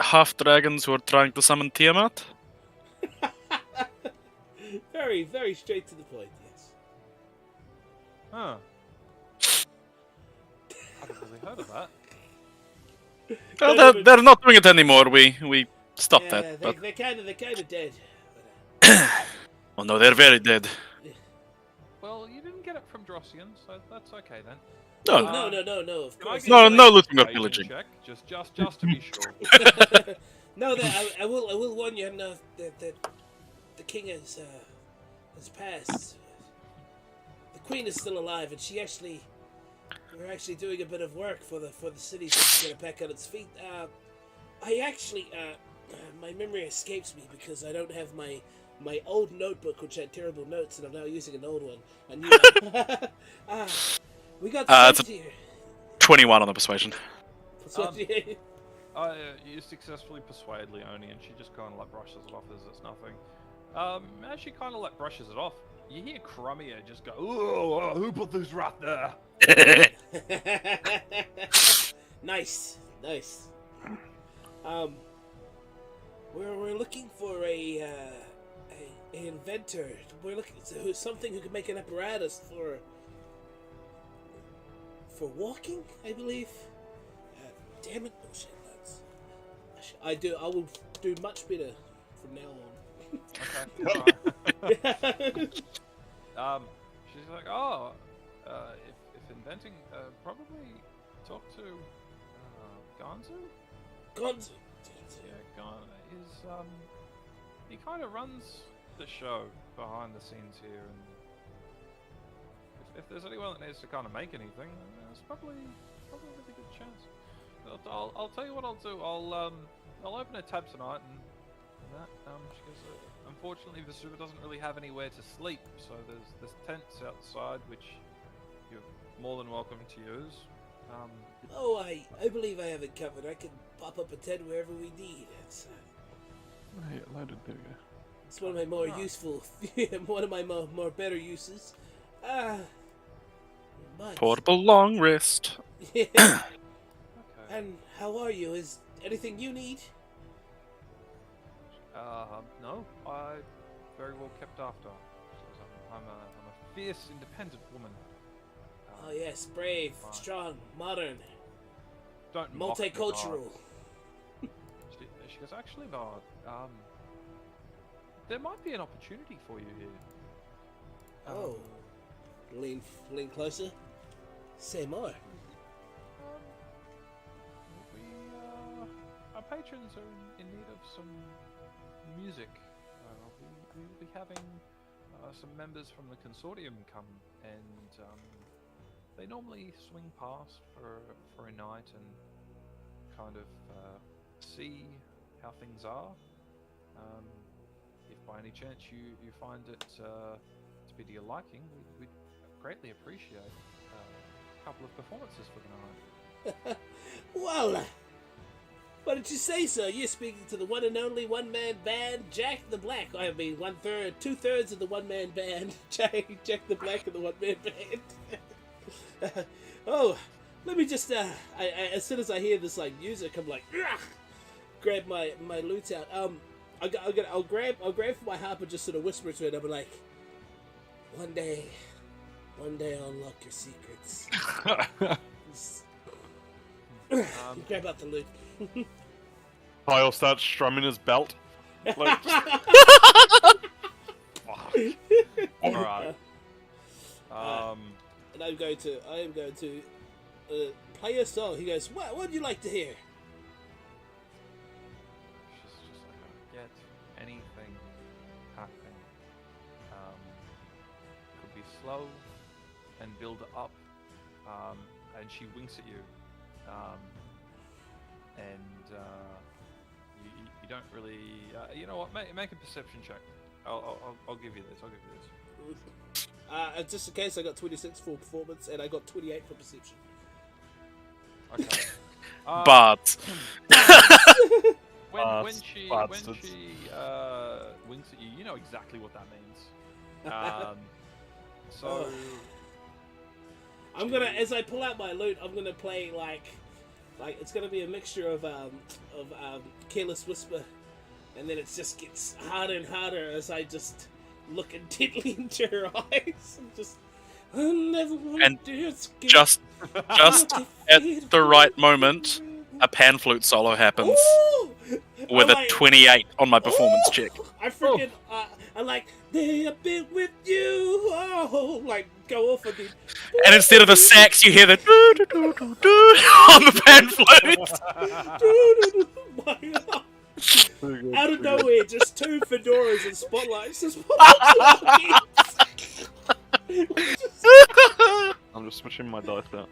Speaker 2: half-dragons who are trying to summon Tiamat.
Speaker 3: Very, very straight to the point, yes.
Speaker 1: Huh. I haven't really heard of that.
Speaker 2: Well, they're not doing it anymore. We stopped
Speaker 3: Yeah,
Speaker 2: that.
Speaker 3: they're
Speaker 2: But...
Speaker 3: kind of dead.
Speaker 2: Oh no, they're very dead.
Speaker 1: Well, you didn't get it from Drossian, so that's okay then.
Speaker 2: No,
Speaker 3: No, of
Speaker 1: Can I
Speaker 3: course.
Speaker 1: get
Speaker 2: no,
Speaker 1: a
Speaker 2: no looting or
Speaker 1: persuasion
Speaker 2: pillaging.
Speaker 1: check? Just to be sure.
Speaker 3: No, I will warn you that the king has passed. The queen is still alive, and we're actually doing a bit of work for the city to get it back on its feet. My memory escapes me because I don't have my old notebook, which had terrible notes, and I'm now using an old one. And we got
Speaker 2: It's
Speaker 3: sent here.
Speaker 2: 21 on the persuasion.
Speaker 1: You successfully persuade Leonie, and she just kind of like brushes it off as it's nothing. As she kind of like brushes it off, you hear Crummier just go, "Oh, who put this rat there?"
Speaker 3: Nice. We're looking for an inventor. We're looking for something who can make an apparatus for walking, I believe. Damn it! Oh shit, I will do much better from now on.
Speaker 1: Okay. She's like, oh, if inventing, probably talk to Gonzo.
Speaker 3: Gonzo.
Speaker 1: Yeah, Gonzo is he kind of runs the show behind the scenes here, and if there's anyone that needs to kind of make anything, then it's probably a really good chance. I'll tell you what I'll do. I'll open a tab tonight and that. She goes, unfortunately, Vesuva doesn't really have anywhere to sleep, so there's tents outside which you're more than welcome to use.
Speaker 3: I believe I have it covered. I can pop up a tent wherever we need.
Speaker 4: Hey, loaded, there we go.
Speaker 3: It's one of my more useful, one of my more better uses. But
Speaker 2: Portable long wrist.
Speaker 3: yeah.
Speaker 1: Okay.
Speaker 3: And how are you? Is anything you need?
Speaker 1: No, I very well kept after. I'm a fierce, independent woman.
Speaker 3: Oh yes, brave,
Speaker 1: fine.
Speaker 3: strong, modern,
Speaker 1: Don't mock me,
Speaker 3: multicultural.
Speaker 1: Bard. She goes, actually, Bard, there might be an opportunity for you here.
Speaker 3: Oh, lean closer. Say more.
Speaker 1: Our patrons are in need of some music. We will be having some members from the consortium come, and they normally swing past for a night and kind of see how things are. If by any chance you find it to be to your liking, we'd greatly appreciate a couple of performances for the night.
Speaker 3: Well, what did you say, sir? You're speaking to the one and only one-man band, Jack the Black. I mean, 1/3, 2/3 of the one-man band, Jack the Black of the one-man band. Oh, let me just, as soon as I hear this, like, music, I'm like, grab my lute out. I'll grab for my harp and just sort of whisper to it. I'll be like, one day I'll unlock your secrets. Grab out the lute.
Speaker 4: Kyle starts strumming his belt. Like,
Speaker 1: Alright.
Speaker 3: And I am going to play a song. He goes, what would you like to hear?
Speaker 1: Just like get anything happening. Could be slow and build up. And she winks at you. You don't really. You know what? Make a perception check. I'll give you this.
Speaker 3: Just in case, I got 26 for performance and I got 28 for perception.
Speaker 1: Okay.
Speaker 2: Bards.
Speaker 1: When she winks at you, you know exactly what that means. So
Speaker 3: I'm gonna, as I pull out my lute, I'm gonna play like it's gonna be a mixture of Careless Whisper, and then it just gets harder and harder as I just look intently into her eyes and just. I never want to escape.
Speaker 2: Just at the right moment, a pan flute solo happens.
Speaker 3: Ooh!
Speaker 2: With a 28 on my performance check.
Speaker 3: I freaking, I like, they have been with you, like, go off of the...
Speaker 2: And instead of the sax, you hear the doo-doo-doo-doo-doo on the pan flute.
Speaker 3: Out of nowhere, just two fedoras and spotlights.
Speaker 4: I'm just switching my dice out.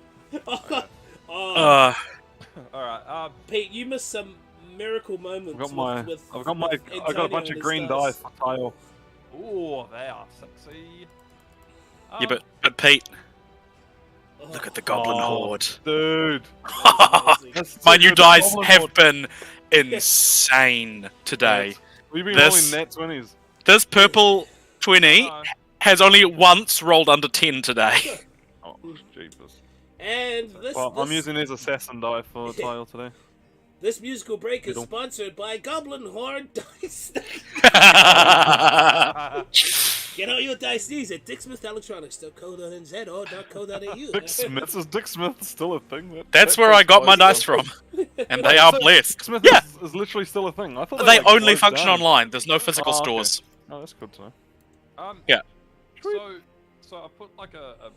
Speaker 1: Alright,
Speaker 3: Pete, you missed some miracle moments.
Speaker 4: I've got a bunch of green dice for Kyle.
Speaker 1: ooh, they are sexy.
Speaker 2: Yeah, but Pete, look at the goblin horde.
Speaker 4: Dude.
Speaker 2: My new dice have been insane today.
Speaker 4: We've been rolling net 20s.
Speaker 2: This purple 20 has only once rolled under 10 today.
Speaker 4: Oh, jeepers.
Speaker 3: And
Speaker 4: I'm using his assassin die for Tile today.
Speaker 3: This musical break is sponsored by Goblin Horde Dice. Get all your dice needs at dicksmith.electronics.co.nz or .co.au.
Speaker 4: Dick Smith? Is Dick Smith still a thing?
Speaker 2: That's where I got my dice from. And they are blessed.
Speaker 4: Dick Smith
Speaker 2: Yeah.
Speaker 4: is literally still a thing. I thought
Speaker 2: They
Speaker 4: like,
Speaker 2: only
Speaker 4: closed
Speaker 2: function
Speaker 4: down.
Speaker 2: online. There's no physical
Speaker 4: Oh, okay.
Speaker 2: stores.
Speaker 4: Oh, that's good to know.
Speaker 2: Yeah.
Speaker 1: So I put like a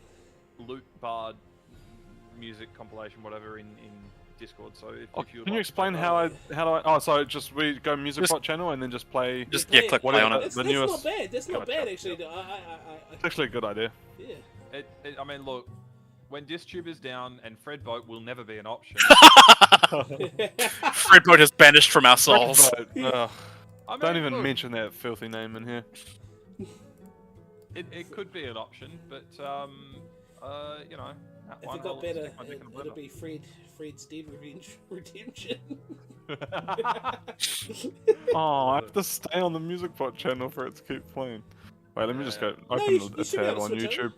Speaker 1: loot bard music compilation, whatever, in Discord. So if you
Speaker 4: can you explain how do I? Oh, so just we go music bot channel and then just play.
Speaker 2: Just click play on it.
Speaker 3: That's
Speaker 4: The
Speaker 3: not
Speaker 4: newest-
Speaker 3: bad. That's not bad, actually.
Speaker 4: It's actually a good idea.
Speaker 3: Yeah.
Speaker 1: I mean, look, when DisTube is down and Fred Boat will never be an option.
Speaker 2: Fred Boat is banished from our souls.
Speaker 4: Ugh.
Speaker 1: I mean,
Speaker 4: Don't even
Speaker 1: look,
Speaker 4: mention that filthy name in here.
Speaker 1: It could be an option, but you know.
Speaker 3: If it got better, it'll be Fred's Dead Redemption.
Speaker 4: Oh, I have to stay on the music bot channel for it to keep playing. Wait, let me just go open
Speaker 3: you
Speaker 4: a
Speaker 3: should be able
Speaker 4: tab
Speaker 3: to
Speaker 4: on
Speaker 3: switch
Speaker 4: YouTube.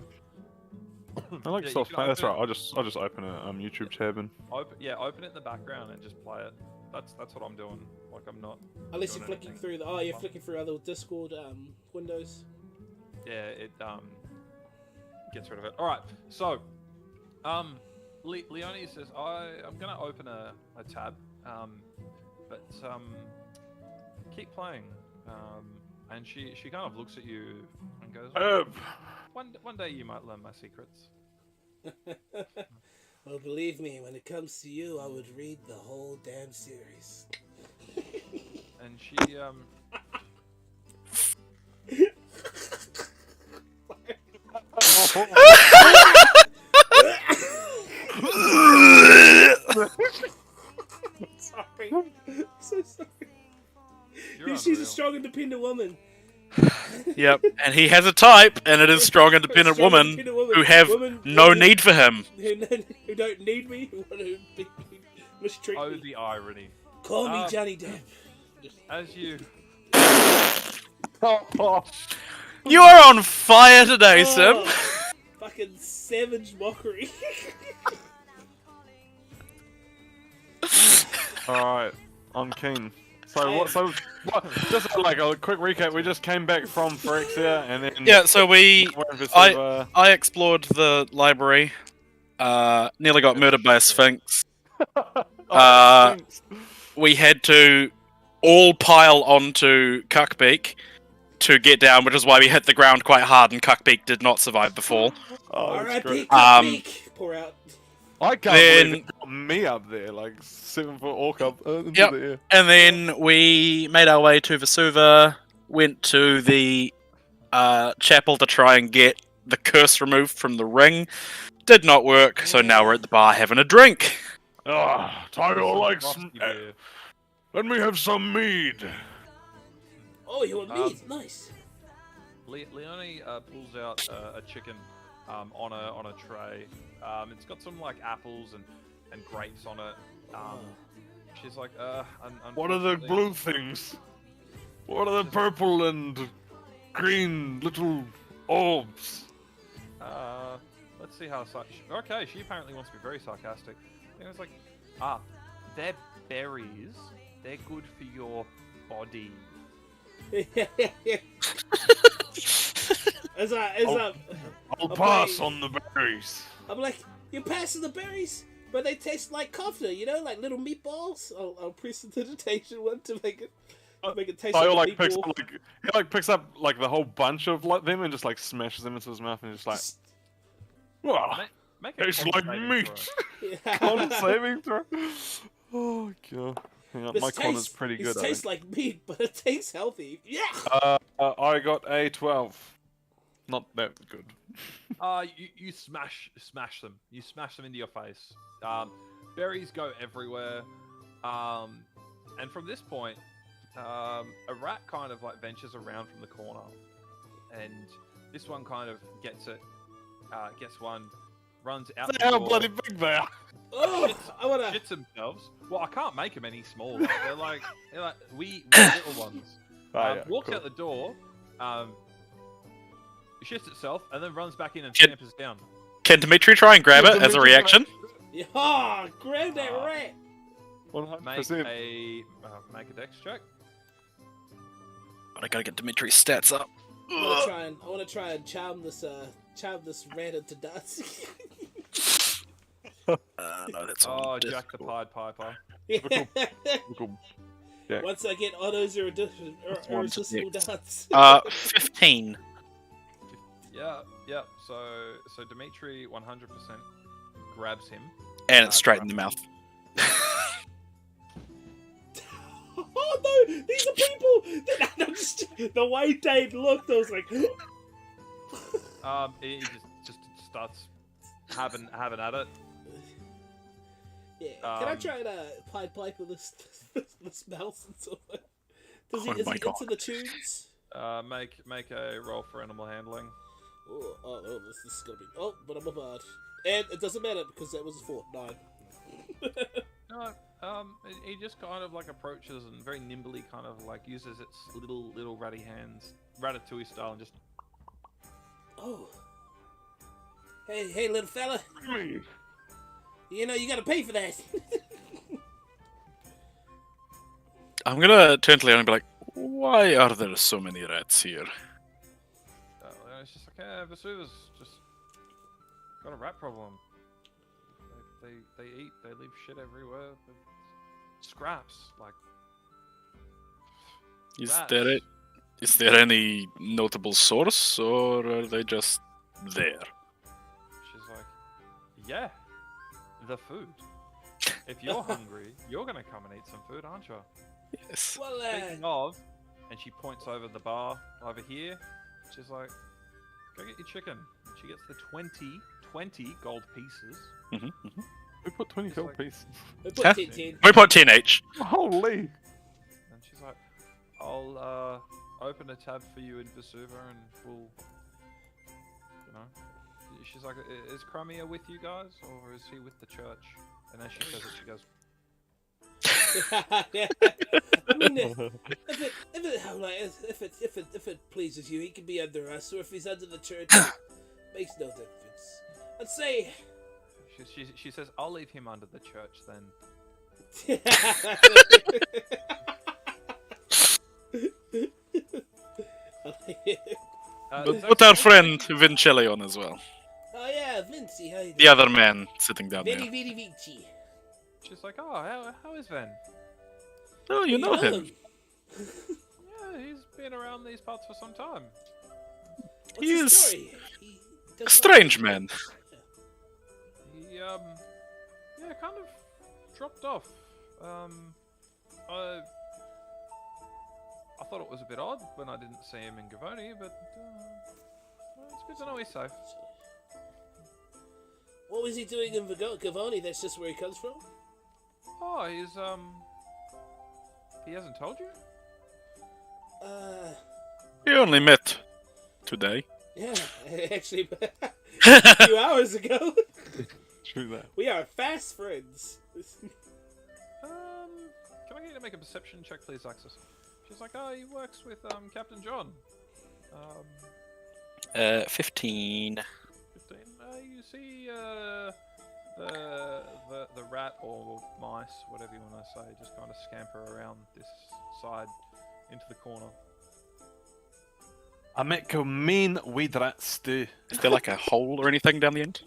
Speaker 4: I like
Speaker 1: Yeah,
Speaker 4: self
Speaker 1: you
Speaker 4: play.
Speaker 1: can
Speaker 4: That's
Speaker 1: open
Speaker 4: right. I'll just open a YouTube tab and.
Speaker 1: Open it in the background and just play it. That's what I'm doing. Like I'm not.
Speaker 3: Unless you're
Speaker 1: doing
Speaker 3: flicking
Speaker 1: anything.
Speaker 3: through you're flicking through other Discord windows.
Speaker 1: Yeah, it gets rid of it. All right, so Leonie says I'm gonna open a tab, but keep playing. And she kind of looks at you and goes, one day you might learn my secrets.
Speaker 3: Well, believe me, when it comes to you, I would read the whole damn series.
Speaker 1: And she
Speaker 3: Sorry. So sorry.
Speaker 1: You're
Speaker 3: She's a
Speaker 1: unreal.
Speaker 3: strong, independent woman.
Speaker 2: Yep, and he has a type, and it is strong, independent
Speaker 3: Strong,
Speaker 2: woman
Speaker 3: independent woman.
Speaker 2: who have
Speaker 3: Woman
Speaker 2: no need for him.
Speaker 3: who don't need me, who want to mistreat
Speaker 1: Oh,
Speaker 3: me.
Speaker 1: the irony.
Speaker 3: Call me Johnny Depp.
Speaker 1: As you...
Speaker 2: You are on fire today, Sim.
Speaker 3: Oh, fucking savage mockery.
Speaker 4: Alright, I'm keen. So what, just like a quick recap, we just came back from Phyrexia and then...
Speaker 2: Yeah, so
Speaker 4: we're in Vesuva.
Speaker 2: I explored the library, nearly got murdered by a sphinx.
Speaker 4: Thanks.
Speaker 2: We had to all pile onto Cuckbeak to get down, which is why we hit the ground quite hard, and Cuckbeak did not survive the fall.
Speaker 4: Oh, that's
Speaker 3: R.I.P.
Speaker 4: great.
Speaker 3: Pour out.
Speaker 4: I can't believe it got me up there, like 7-foot orc up into
Speaker 2: Yep.
Speaker 4: the air.
Speaker 2: And then we made our way to Vesuva, went to the chapel to try and get the curse removed from the ring. Did not work, so now we're at the bar having a drink.
Speaker 4: Ah, Tyler likes...
Speaker 1: Frosty beer.
Speaker 4: Let me have some mead.
Speaker 3: Oh, you want meat? Nice.
Speaker 1: Leonie pulls out a chicken on a tray. It's got some like apples and grapes on it. She's like,
Speaker 4: What are the
Speaker 1: unfortunately-
Speaker 4: blue things? What are the purple and green little orbs?
Speaker 1: Let's see how okay, she apparently wants to be very sarcastic. And it's like, they're berries. They're good for your body.
Speaker 4: I'll pass on the berries.
Speaker 3: I'm like, you're passing the berries, but they taste like kofta, you know, like little meatballs. I'll press the digitation one to make it taste
Speaker 4: Tyler
Speaker 3: like a
Speaker 4: picks
Speaker 3: meatball.
Speaker 4: up he picks up like the whole bunch of them and just like smashes them into his mouth and just like, wow,
Speaker 1: Make a
Speaker 4: tastes
Speaker 1: con
Speaker 4: like
Speaker 1: saving
Speaker 4: meat.
Speaker 1: throw.
Speaker 4: Con saving throw. Oh god, hang on,
Speaker 3: This
Speaker 4: my con is
Speaker 3: tastes-
Speaker 4: pretty
Speaker 3: this
Speaker 4: good. I
Speaker 3: tastes
Speaker 4: think.
Speaker 3: like meat, but it tastes healthy. Yeah.
Speaker 4: I got a 12. Not that good.
Speaker 1: You smash them. You smash them into your face. Berries go everywhere. And from this point, a rat kind of like ventures around from the corner, and this one kind of gets it. Gets one, runs out the
Speaker 4: How
Speaker 1: door,
Speaker 4: bloody big they are.
Speaker 3: Oh, I wanna.
Speaker 1: shits themselves. Well, I can't make them any smaller. They're like wee little ones. Walks out the door. Shits itself and then runs back in and
Speaker 2: Can-
Speaker 1: scampers down.
Speaker 2: Can Dimitri try and grab it as a reaction?
Speaker 3: Yeah, grab that rat.
Speaker 4: 100%.
Speaker 1: Make a dex check.
Speaker 2: I gotta get Dimitri's stats up.
Speaker 3: I want to try and charm this rat into dance.
Speaker 2: No, that's on
Speaker 1: Jack the
Speaker 2: Discord.
Speaker 1: Pied Piper.
Speaker 4: Yeah.
Speaker 3: Once I get autos or
Speaker 2: one to
Speaker 3: irresistible dance.
Speaker 2: 15.
Speaker 1: Yeah. So Dimitri 100% grabs him.
Speaker 2: And it's straight in the mouth.
Speaker 3: Oh no, these are people. No, just, the way Dave looked, I was like,
Speaker 1: He just starts having at it.
Speaker 3: yeah. Can I try to Pied Piper this mouse and so on?
Speaker 2: Oh
Speaker 3: Is
Speaker 2: my
Speaker 3: he
Speaker 2: God.
Speaker 3: into the tunes?
Speaker 1: Make a roll for animal handling.
Speaker 3: Oh, this is gonna be. Oh, but I'm a bard, and it doesn't matter because that was a 4, 9.
Speaker 1: No, he just kind of like approaches and very nimbly kind of like uses its little ratty hands, Ratatouille style, and just.
Speaker 3: Oh. Hey, little fella. You know you gotta pay for that.
Speaker 2: I'm gonna turn to Leon and be like, why are there so many rats here?
Speaker 1: And it's just like, Vesuva's just got a rat problem. They eat, they leave shit everywhere. Scraps, like. Rats.
Speaker 2: Is there any notable source, or are they just there?
Speaker 1: She's like, yeah, the food. If you're hungry, you're gonna come and eat some food, aren't you?
Speaker 2: Yes.
Speaker 3: Well,
Speaker 1: Speaking of, and she points over the bar over here. She's like, go get your chicken. She gets the 20 gold pieces.
Speaker 4: We put 20
Speaker 1: It's
Speaker 4: gold
Speaker 1: like-
Speaker 4: pieces.
Speaker 3: We put
Speaker 2: Huh?
Speaker 3: 10.
Speaker 2: We put 10 each.
Speaker 4: Holy!
Speaker 1: And she's like, I'll open a tab for you in Vesuva and we'll, you know. She's like, is Crimea with you guys or is he with the church? And as she says it, she goes,
Speaker 3: Yeah. I mean, if it pleases you, he can be under us, or if he's under the church, makes no difference. I'd say.
Speaker 1: she says, I'll leave him under the church then.
Speaker 2: Put our friend Vincelli on as well.
Speaker 3: Oh yeah, Vinci, how you doing?
Speaker 2: The other man sitting down there.
Speaker 3: Very, very Vinci.
Speaker 1: She's like, oh, how is Ven?
Speaker 2: Oh, you know him.
Speaker 1: Yeah, he's been around these parts for some time.
Speaker 3: What's
Speaker 2: He
Speaker 3: his
Speaker 2: is
Speaker 3: story? He does
Speaker 2: A strange man.
Speaker 1: He yeah, kind of dropped off. I thought it was a bit odd when I didn't see him in Gavoni, but well, it's good to know he's safe.
Speaker 3: What was he doing in Gavoni? That's just where he comes from?
Speaker 1: Oh, he hasn't told you?
Speaker 2: We only met today.
Speaker 3: Yeah, actually, a few hours ago.
Speaker 4: True that.
Speaker 3: We are fast friends.
Speaker 1: Can I get you to make a perception check, please, Axis? She's like, oh, he works with Captain John.
Speaker 2: 15.
Speaker 1: 15. You see the rat or mice, whatever you want to say, just kind of scamper around this side into the corner.
Speaker 4: I met go mean weed rat stew.
Speaker 2: Is there like a hole or anything down the end?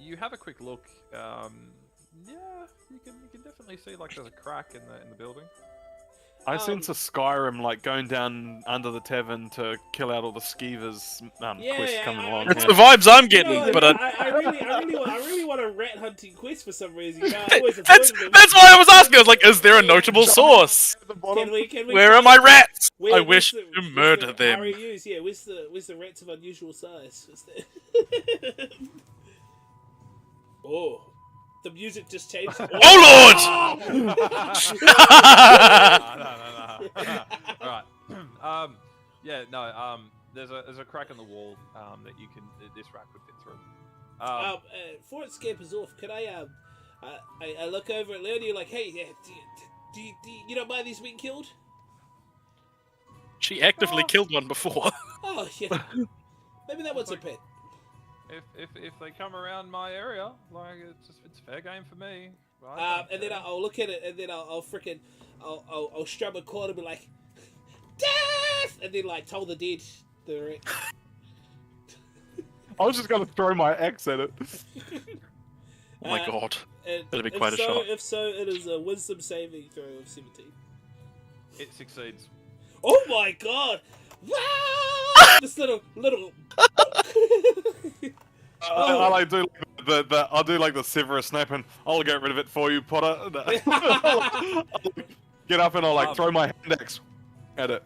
Speaker 1: You have a quick look. Yeah, you can definitely see like there's a crack in the building.
Speaker 4: I sense a Skyrim like going down under the tavern to kill out all the skeevers quest coming along.
Speaker 2: That's
Speaker 4: here.
Speaker 2: the vibes I'm getting,
Speaker 3: You know,
Speaker 2: but
Speaker 3: I really want a rat hunting quest for some reason. You know, I always
Speaker 2: that's
Speaker 3: avoided them.
Speaker 2: why I was asking. I was like, is there a notable source?
Speaker 4: At the bottom.
Speaker 3: Can we
Speaker 2: Where are
Speaker 3: find-
Speaker 2: my rats?
Speaker 3: where-
Speaker 2: I
Speaker 3: where's
Speaker 2: wish
Speaker 3: the-
Speaker 2: to
Speaker 3: where's
Speaker 2: murder
Speaker 3: the
Speaker 2: them.
Speaker 3: REUs, yeah, where's the rats of unusual size? Where's the... Oh, the music just changed.
Speaker 2: Oh Lord!
Speaker 1: No. All right. Yeah. No. There's a crack in the wall that this rat could fit through.
Speaker 3: Before it scampers off, can I look over at Leonie like, hey, do you don't mind these being killed?
Speaker 2: She actively killed one before.
Speaker 3: Oh yeah, maybe that one's a pet.
Speaker 1: If they come around my area, like it's fair game for me. Right?
Speaker 3: And then I'll look at it, and then I'll strum a chord and be like, death, and then like toll the dead. The
Speaker 4: I was just gonna throw my axe at it.
Speaker 2: Oh my god.
Speaker 3: and
Speaker 2: That'd be
Speaker 3: if
Speaker 2: quite a
Speaker 3: so,
Speaker 2: shot.
Speaker 3: If so, it is a wisdom saving throw of 17.
Speaker 1: It succeeds.
Speaker 3: Oh my god! Wow! This little.
Speaker 4: I like do like I'll do like the Severus Snape and I'll get rid of it for you, Potter. I'll get up and I'll like throw my hand axe at it.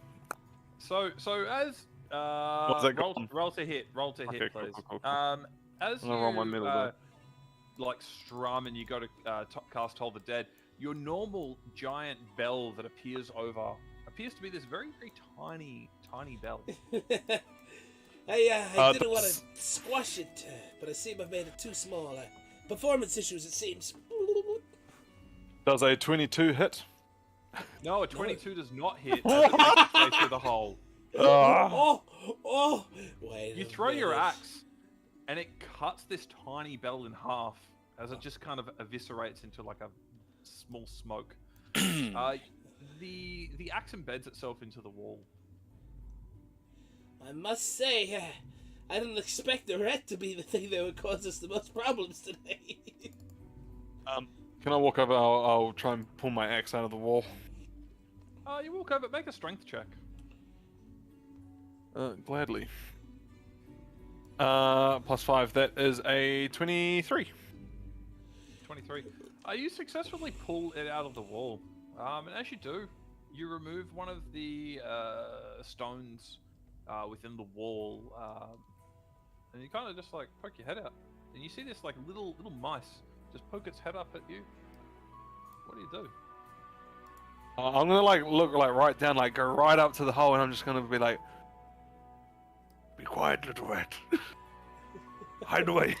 Speaker 1: So as
Speaker 4: What's that
Speaker 1: roll,
Speaker 4: called?
Speaker 1: roll to hit,
Speaker 4: Okay,
Speaker 1: please.
Speaker 4: cool.
Speaker 1: As
Speaker 4: I'm gonna roll my middle die.
Speaker 1: like strum and you go to cast Toll the Dead, your normal giant bell that appears to be this very tiny bell.
Speaker 3: I didn't want to squash it, but I seem I made it too small. Performance issues, it seems.
Speaker 4: Does a 22 hit?
Speaker 1: No, a 22 does not hit. As it makes its way through the hole.
Speaker 3: Oh! Wait.
Speaker 1: You throw your axe, and it cuts this tiny bell in half as it just kind of eviscerates into like a small smoke. The axe embeds itself into the wall.
Speaker 3: I must say, I didn't expect the rat to be the thing that would cause us the most problems today.
Speaker 4: Can I walk over? I'll try and pull my axe out of the wall.
Speaker 1: You walk over, make a strength check.
Speaker 4: Gladly. +5. That is a 23.
Speaker 1: 23. You successfully pull it out of the wall. And as you do, you remove one of the stones within the wall, and you kind of just like poke your head out. and you see this like little mice just poke its head up at you. What do you do?
Speaker 4: I'm gonna like look like right down, like go right up to the hole, and I'm just gonna be like, "Be quiet, little rat. Hide away."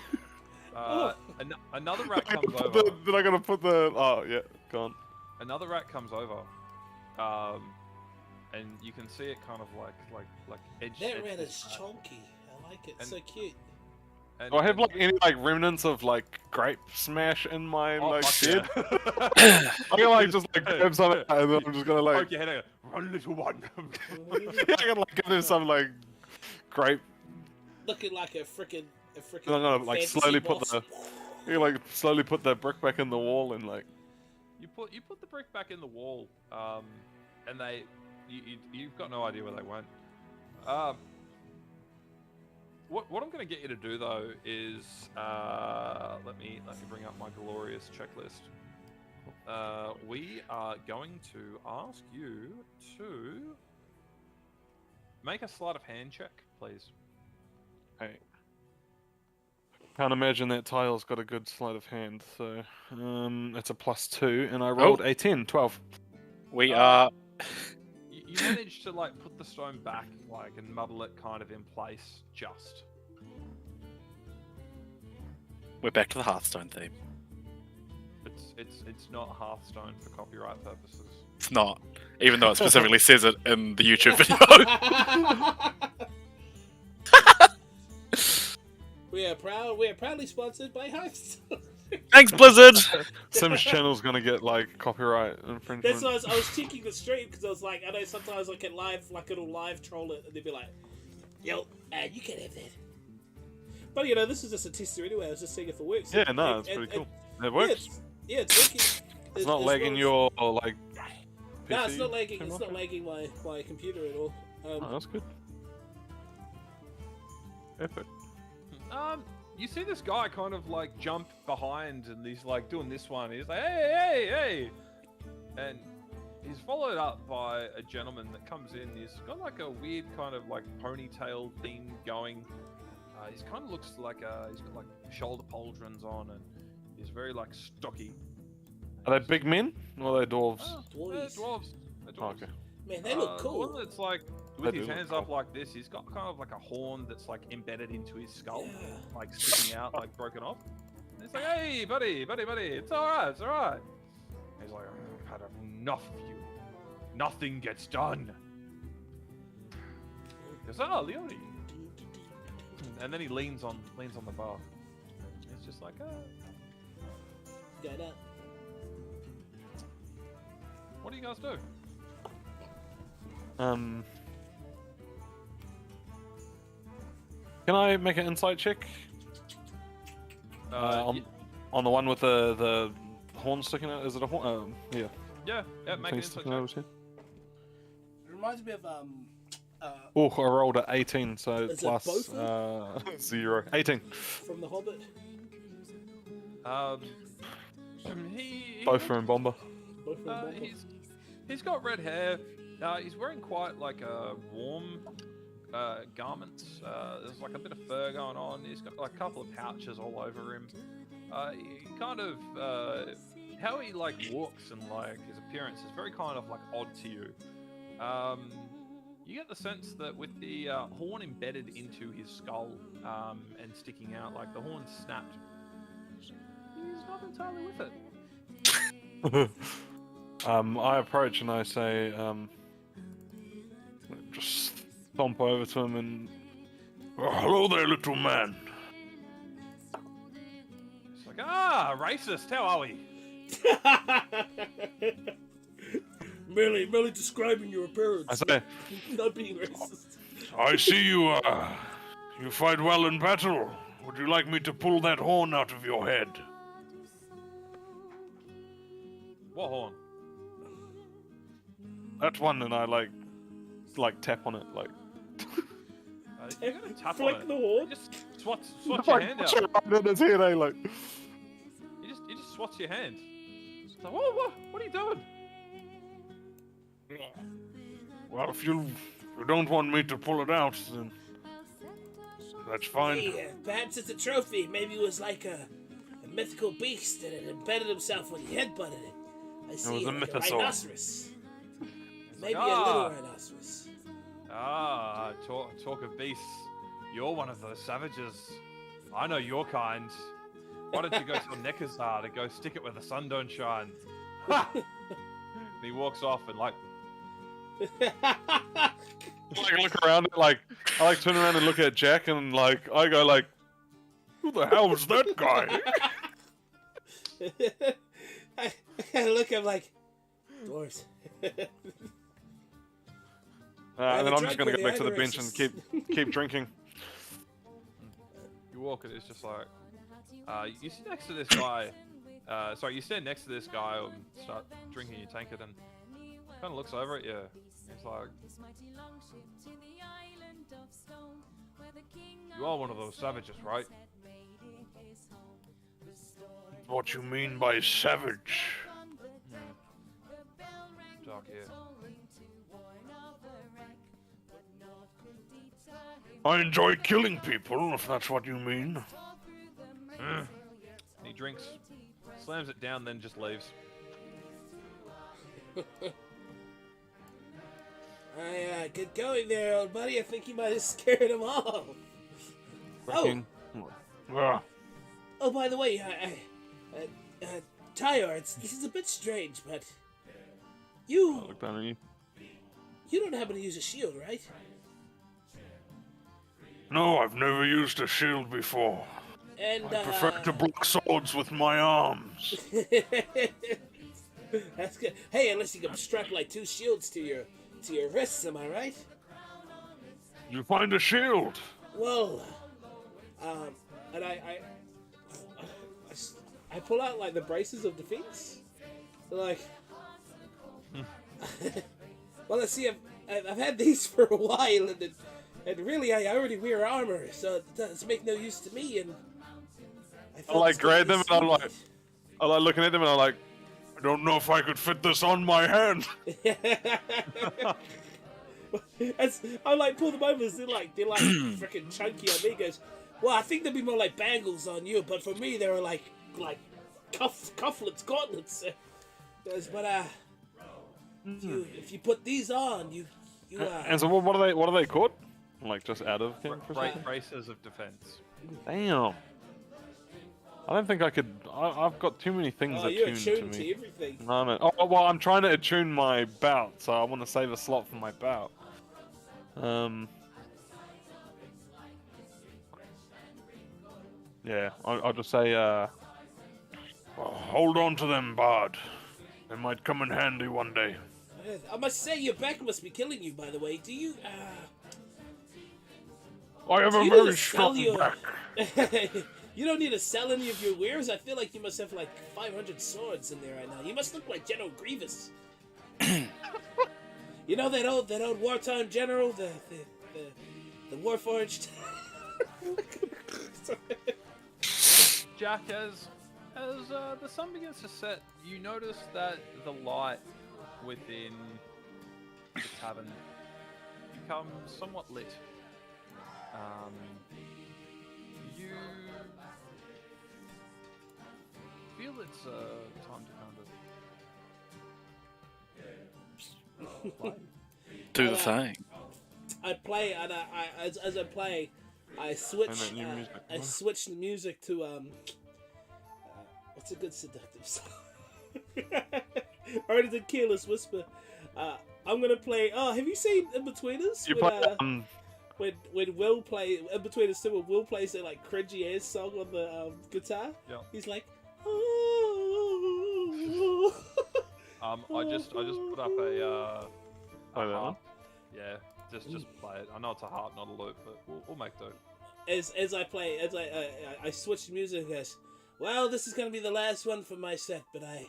Speaker 1: Another rat comes
Speaker 4: Put
Speaker 1: over.
Speaker 4: Then I gotta put the. Oh yeah, gone.
Speaker 1: Another rat comes over, and you can see it kind of like edge.
Speaker 3: That rat
Speaker 1: this
Speaker 3: is
Speaker 1: rat.
Speaker 3: chunky. I like it.
Speaker 1: And-
Speaker 3: So cute.
Speaker 1: And,
Speaker 4: Do I have
Speaker 1: and-
Speaker 4: like any like remnants of like grape smash in my
Speaker 1: Oh,
Speaker 4: like
Speaker 1: fuck
Speaker 4: shed?
Speaker 1: yeah.
Speaker 4: I'm gonna like just like grab some, and then I'm just gonna like.
Speaker 1: Okay, head out. Run, little one.
Speaker 4: I'm gonna like give them some like grape.
Speaker 3: Looking like a freaking.
Speaker 4: I'm gonna like
Speaker 3: fantasy
Speaker 4: slowly put
Speaker 3: boss.
Speaker 4: the. You like slowly put the brick back in the wall and like.
Speaker 1: You put the brick back in the wall, and you've got no idea where they went. What I'm going to get you to do though is let me bring up my glorious checklist. We are going to ask you to make a sleight of hand check, please.
Speaker 4: Hey. Can't imagine that tile's got a good sleight of hand, so it's a +2, and I rolled a 10, 12.
Speaker 2: We are.
Speaker 1: You managed to like put the stone back like and muddle it kind of in place just.
Speaker 2: We're back to the Hearthstone theme.
Speaker 1: It's not Hearthstone for copyright purposes.
Speaker 2: It's not, even though it specifically says it in the YouTube video.
Speaker 3: We are proudly sponsored by Hearthstone.
Speaker 2: Thanks, Blizzard.
Speaker 4: Sims channel's gonna get like copyright infringement.
Speaker 3: That's why I was checking the stream because I was like, I know sometimes I can it'll live troll it and they'll be like, "Yo, you can have that." But you know, this is just a tester anyway. I was just seeing if it works.
Speaker 4: Yeah, no, it's pretty cool. It works.
Speaker 3: Yeah, it's working.
Speaker 4: It's not lagging your like. PC
Speaker 3: No, it's not lagging.
Speaker 4: too
Speaker 3: It's
Speaker 4: much?
Speaker 3: not lagging my computer at all.
Speaker 4: Oh, that's good. Epic.
Speaker 1: You see this guy kind of like jump behind and he's like doing this one. He's like, hey! And he's followed up by a gentleman that comes in. He's got like a weird kind of like ponytail thing going. He's kind of looks like he's got like shoulder pauldrons on and he's very like stocky.
Speaker 4: Are they big men or are they dwarves?
Speaker 1: They're
Speaker 3: Dwarves.
Speaker 1: dwarves. They're
Speaker 4: Oh,
Speaker 1: dwarves.
Speaker 4: okay.
Speaker 3: Man, they look
Speaker 1: The one
Speaker 3: cool.
Speaker 1: that's like
Speaker 4: They
Speaker 1: with
Speaker 4: do
Speaker 1: his
Speaker 4: look
Speaker 1: hands
Speaker 4: cool.
Speaker 1: up like this, he's got kind of like a horn that's like embedded into his skull,
Speaker 3: Yeah.
Speaker 1: like sticking out, like broken off. And he's like, "Hey, buddy, it's all right." He's like, "I've had enough of you. Nothing gets done." He goes, "Oh, Leone." And then he leans on the bar. It's just like,
Speaker 3: Got up.
Speaker 1: "What do you guys do?"
Speaker 4: Can I make an insight check? On the one with the horn sticking out? Is it a horn? Yeah.
Speaker 1: Yeah, make
Speaker 4: Thing
Speaker 1: an insight
Speaker 4: sticking out of
Speaker 1: check.
Speaker 4: his head.
Speaker 3: It reminds me of
Speaker 4: Oh, I rolled a 18, so
Speaker 3: Is it
Speaker 4: plus
Speaker 3: both
Speaker 4: 0. 18.
Speaker 3: from The Hobbit.
Speaker 1: He
Speaker 4: Both from Bomber.
Speaker 3: Both from Boba.
Speaker 1: he's got red hair. He's wearing quite like a warm garments. There's like a bit of fur going on. He's got like a couple of pouches all over him. He kind of how he like walks and like his appearance is very kind of like odd to you. You get the sense that with the horn embedded into his skull and sticking out, like the horn snapped, he's not entirely with it.
Speaker 4: I approach and I say, just thump over to him and, "Oh, hello there, little man."
Speaker 1: It's like, racist, how are we?
Speaker 3: merely describing your appearance.
Speaker 4: I say,
Speaker 3: Not being racist.
Speaker 4: "I see you, you fight well in battle. Would you like me to pull that horn out of your head?"
Speaker 1: What horn?
Speaker 4: That one, and I like tap on it, like.
Speaker 1: You're gonna tap
Speaker 3: Flick
Speaker 1: on it.
Speaker 3: the horn.
Speaker 1: Just swats your hand out.
Speaker 4: Right in his head, eh? Like.
Speaker 1: He just swats your hand. It's like, what are you doing?
Speaker 4: Well, if you don't want me to pull it out, then That's fine.
Speaker 3: Hey, perhaps it's a trophy. Maybe it was like a mythical beast that had embedded himself when he headbutted it. I see
Speaker 4: was a
Speaker 3: like a
Speaker 4: mythosaur.
Speaker 3: rhinoceros. Maybe
Speaker 1: like,
Speaker 3: a little rhinoceros.
Speaker 1: Talk of beasts. You're one of those savages. I know your kind. Why don't you go to Nekazar to go stick it where the sun don't shine? Ha! And he walks off and like,
Speaker 4: Like look around, like I like turn around and look at Jack, and like I go like, who the hell was that guy?
Speaker 3: I look, I'm like, dwarves.
Speaker 4: And then I'm just gonna go back to the bench and keep drinking.
Speaker 1: you walk and it's just like, you sit next to this guy. You stand next to this guy and start drinking your tankard, and kind of looks over at you. He's like, you are one of those savages, right?
Speaker 4: What you mean by savage?
Speaker 1: Dark hair.
Speaker 4: I enjoy killing people, if that's what you mean.
Speaker 1: And he drinks, slams it down, then just leaves.
Speaker 3: Good going there, old buddy. I think you might have scared him off. Oh, by the way, Tyr, this is a bit strange, but you
Speaker 4: Look down at you.
Speaker 3: don't happen to use a shield, right?
Speaker 4: No, I've never used a shield before.
Speaker 3: And
Speaker 4: I prefer to block swords with my arms.
Speaker 3: That's good. Hey, unless you can strap like 2 shields to your wrists, am I right?
Speaker 4: You find a shield.
Speaker 3: Well, and I pull out like the braces of defense. Like, well, let's see. I've had these for a while, and really I already wear armor, so it does make no use to me. And
Speaker 4: I like grab them, and I like looking at them, and I'm like, I don't know if I could fit this on my hand.
Speaker 3: I like pull them over. They're like freaking chunky on me. He goes, well, I think they'd be more like bangles on you, but for me they were like cufflets, gauntlets. But if you put these on, you
Speaker 4: And so what are they called? Like just out of thing for
Speaker 1: Braces of defense.
Speaker 4: Damn. I don't think I could. I've got too many things
Speaker 3: you're
Speaker 4: attuned
Speaker 3: attuned
Speaker 4: to
Speaker 3: to
Speaker 4: me.
Speaker 3: everything.
Speaker 4: No, man. Oh, well, I'm trying to attune my bout, so I want to save a slot for my bout. Yeah, I'll just say, hold on to them, Bard. They might come in handy one day.
Speaker 3: I must say, your back must be killing you. By the way, do you?
Speaker 4: I have a
Speaker 3: You
Speaker 4: very
Speaker 3: need to sell
Speaker 4: strong back.
Speaker 3: You don't need to sell any of your wares. I feel like you must have like 500 swords in there right now. You must look like General Grievous. You know that old wartime general, the Warforged.
Speaker 1: Jack, as the sun begins to set, you notice that the light within the tavern becomes somewhat lit. You feel it's time to kind of play.
Speaker 2: Do the thing.
Speaker 3: I play, and as I play, I switch. I switch the music to what's a good seductive song? Or is it Careless Whisper? I'm gonna play. Oh, have you seen In Between Us?
Speaker 4: You
Speaker 3: When Will play In Between Us 2, when Will plays that like cringy ass song on the guitar,
Speaker 1: Yeah.
Speaker 3: he's like,
Speaker 1: I just put up a
Speaker 4: Play that one?
Speaker 1: harp. Yeah, just play it. I know it's a harp, not a loop, but we'll make do.
Speaker 3: as I play, I switch the music. As well, this is gonna be the last one for my set, but I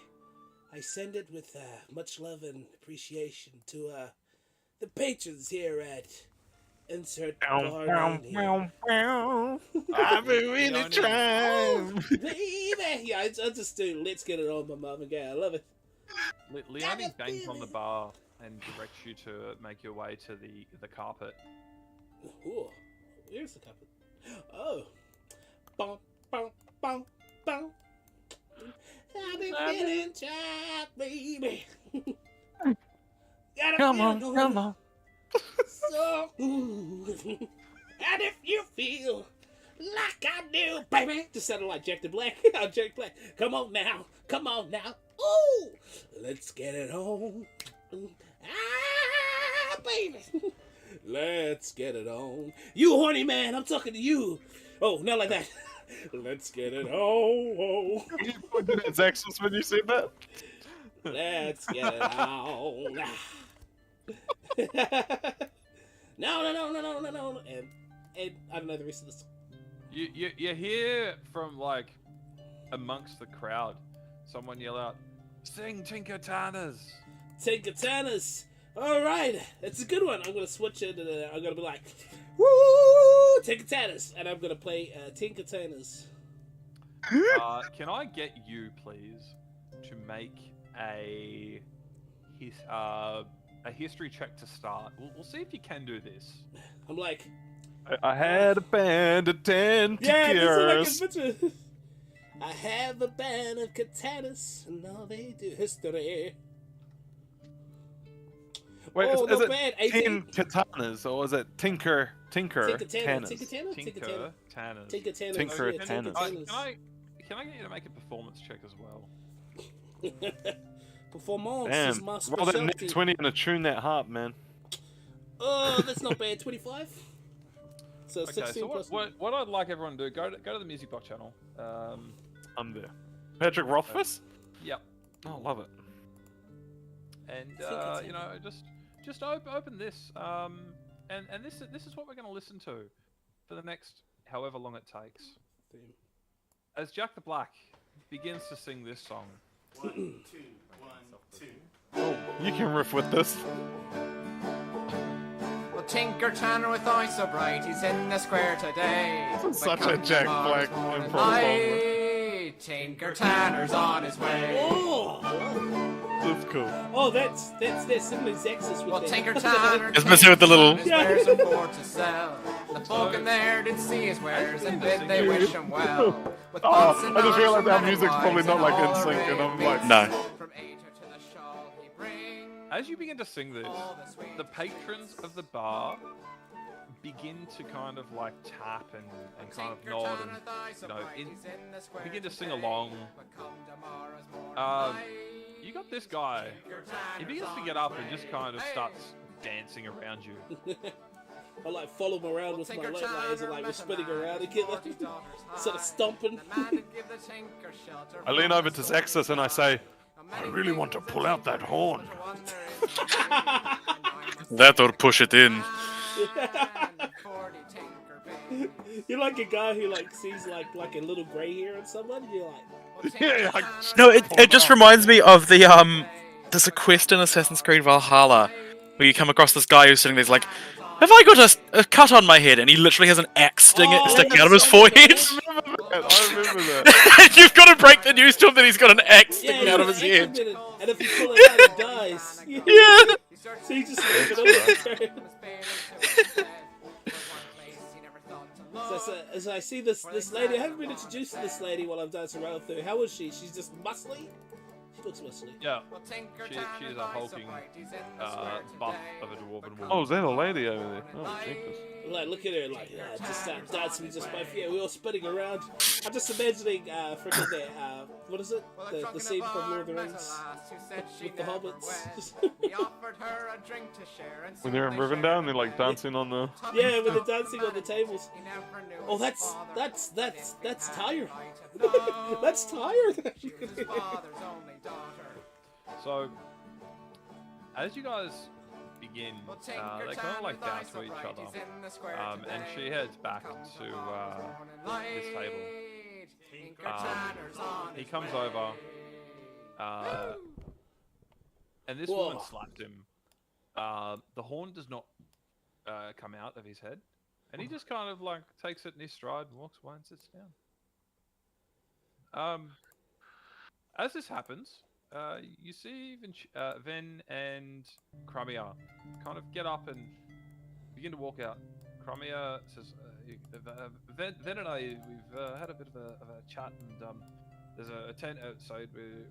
Speaker 3: send it with much love and appreciation to the patrons here at Insert Bar Name here.
Speaker 4: I've been really trying.
Speaker 3: Baby, yeah, I just do. Let's get it on, my mum and gay. I love it.
Speaker 1: Leonie bangs on the bar and directs you to make your way to the carpet.
Speaker 3: Ooh, here's the carpet. Oh. Bum, bum, bum, bum. I've been feeling tired, baby. Gotta
Speaker 4: Come
Speaker 3: feel
Speaker 4: on,
Speaker 3: good.
Speaker 4: come on.
Speaker 3: So good. And if you feel like I do, baby. Just sounded like Jack the Black. Jack Black. Come on now. Come on now. Ooh. Let's get it on. Ah, baby. Let's get it on. You horny man, I'm talking to you. Oh, not like that. Let's get it on.
Speaker 4: You pointed at Zexus when you said that?
Speaker 3: Let's get it on. No. And I don't know the rest of this.
Speaker 1: You hear from like amongst the crowd someone yell out, "Sing Tinker Tanners!"
Speaker 3: Tinker Tanners. All right, that's a good one. I'm gonna switch it. And I'm gonna be like, "Woo, Tinker Tanners," and I'm gonna play Tinker Tanners.
Speaker 1: Can I get you, please, to make a history check to start? We'll see if you can do this.
Speaker 3: I'm like,
Speaker 4: I had a band of 10
Speaker 3: yeah,
Speaker 4: tears.
Speaker 3: this is like a picture. I have a band of katanas, and all they do history.
Speaker 4: Wait,
Speaker 3: Oh,
Speaker 4: is
Speaker 3: not
Speaker 4: it
Speaker 3: bad.
Speaker 4: 10 katanas or is it Tinker
Speaker 3: Tinker
Speaker 4: Tanners?
Speaker 3: Tanners.
Speaker 1: Tinker Tanners.
Speaker 3: Tinker Tanners.
Speaker 4: Tinker
Speaker 3: yeah,
Speaker 4: Tanners.
Speaker 1: Can I get you to make a performance check as well?
Speaker 3: Performance
Speaker 4: Damn,
Speaker 3: is my
Speaker 4: roll that
Speaker 3: specialty.
Speaker 4: net 20 and attune that harp, man.
Speaker 3: Oh, that's not bad. 25. So
Speaker 1: Okay,
Speaker 3: 16
Speaker 1: so
Speaker 3: plus.
Speaker 1: what I'd like everyone to do, go to the Music Box channel.
Speaker 4: I'm there. Patrick Rothfuss?
Speaker 1: Yep.
Speaker 4: Oh, love it.
Speaker 1: And
Speaker 3: Tinker
Speaker 1: you know, just open this. And this is what we're going to listen to for the next however long it takes. As Jack the Black begins to sing this song.
Speaker 5: 1, 2, 1, 2.
Speaker 4: Oh, you can riff with this.
Speaker 5: Well, Tinker Tanner with eyes so bright, he's in the square today.
Speaker 4: This is such a Jack Black improv song.
Speaker 5: Aye, Tinker Tanner's on his way.
Speaker 3: Oh,
Speaker 4: That's cool.
Speaker 3: oh, that's similar Zexus with
Speaker 5: Well,
Speaker 3: that.
Speaker 5: Tinker Tanner
Speaker 2: It's messing with the little-
Speaker 5: his wares and for to sell. The folk in there did see his wares and did they wish him well. With pots and
Speaker 4: I just
Speaker 5: knives
Speaker 4: realized
Speaker 5: and
Speaker 4: our
Speaker 5: men
Speaker 4: music's
Speaker 5: and
Speaker 4: probably
Speaker 5: wives
Speaker 4: not like
Speaker 5: and
Speaker 4: in
Speaker 5: all
Speaker 4: sync, and I'm like,
Speaker 2: No.
Speaker 5: From Asia to the shawl he brings.
Speaker 1: As you begin to sing this,
Speaker 5: All the sweet
Speaker 1: the patrons of the bar begin to kind of like tap and kind of nod and begin to sing along. You got this guy. He begins to get up and just kind of starts dancing around you.
Speaker 3: I like follow him around with my leg, like as like we're spinning around together, sort of stomping.
Speaker 4: I lean over to Zexus and I say, I really want to pull out that horn.
Speaker 2: That or push it in.
Speaker 3: You're like a guy who like sees like a little grey hair on someone. You're like,
Speaker 4: Yeah, like,
Speaker 2: No, it just reminds me of the there's a quest in Assassin's Creed Valhalla where you come across this guy who's sitting there, he's like, have I got a cut on my head? And he literally has an axe sticking out of his forehead.
Speaker 4: I remember that.
Speaker 2: And you've got to break the news to him that he's got an axe
Speaker 3: yeah,
Speaker 2: sticking out of his
Speaker 3: he's
Speaker 2: head.
Speaker 3: activated, and if you pull it out, he dies.
Speaker 2: Yeah.
Speaker 3: So you just leave it over. So I see this lady. I haven't been introduced to this lady while I'm dancing around with her. How is she? She's just muscly. She looks muscly.
Speaker 1: Yeah, she is a hulking buff of a dwarven woman.
Speaker 4: Oh, is that a lady over there? Oh, Jesus.
Speaker 3: Like, look at her, like, just dancing just by fear. We're all spinning around. I'm just imagining, freaking that, what is it? The scene from Lord of the Rings with the hobbits.
Speaker 4: When they're in Rivendell, they're like dancing on the.
Speaker 3: Yeah, when they're dancing on the tables. Oh, that's tired. That's tired.
Speaker 1: So, as you guys begin, they kind of like dance to each other, and she heads back to this table. He comes over, and this woman
Speaker 3: Whoa.
Speaker 1: slapped him. The horn does not come out of his head, and he just kind of like takes it in his stride and walks away and sits down. As this happens, you see Ven and Kramia kind of get up and begin to walk out. Crimea says, Ven and I, we've had a bit of a chat, and there's a tent outside. We're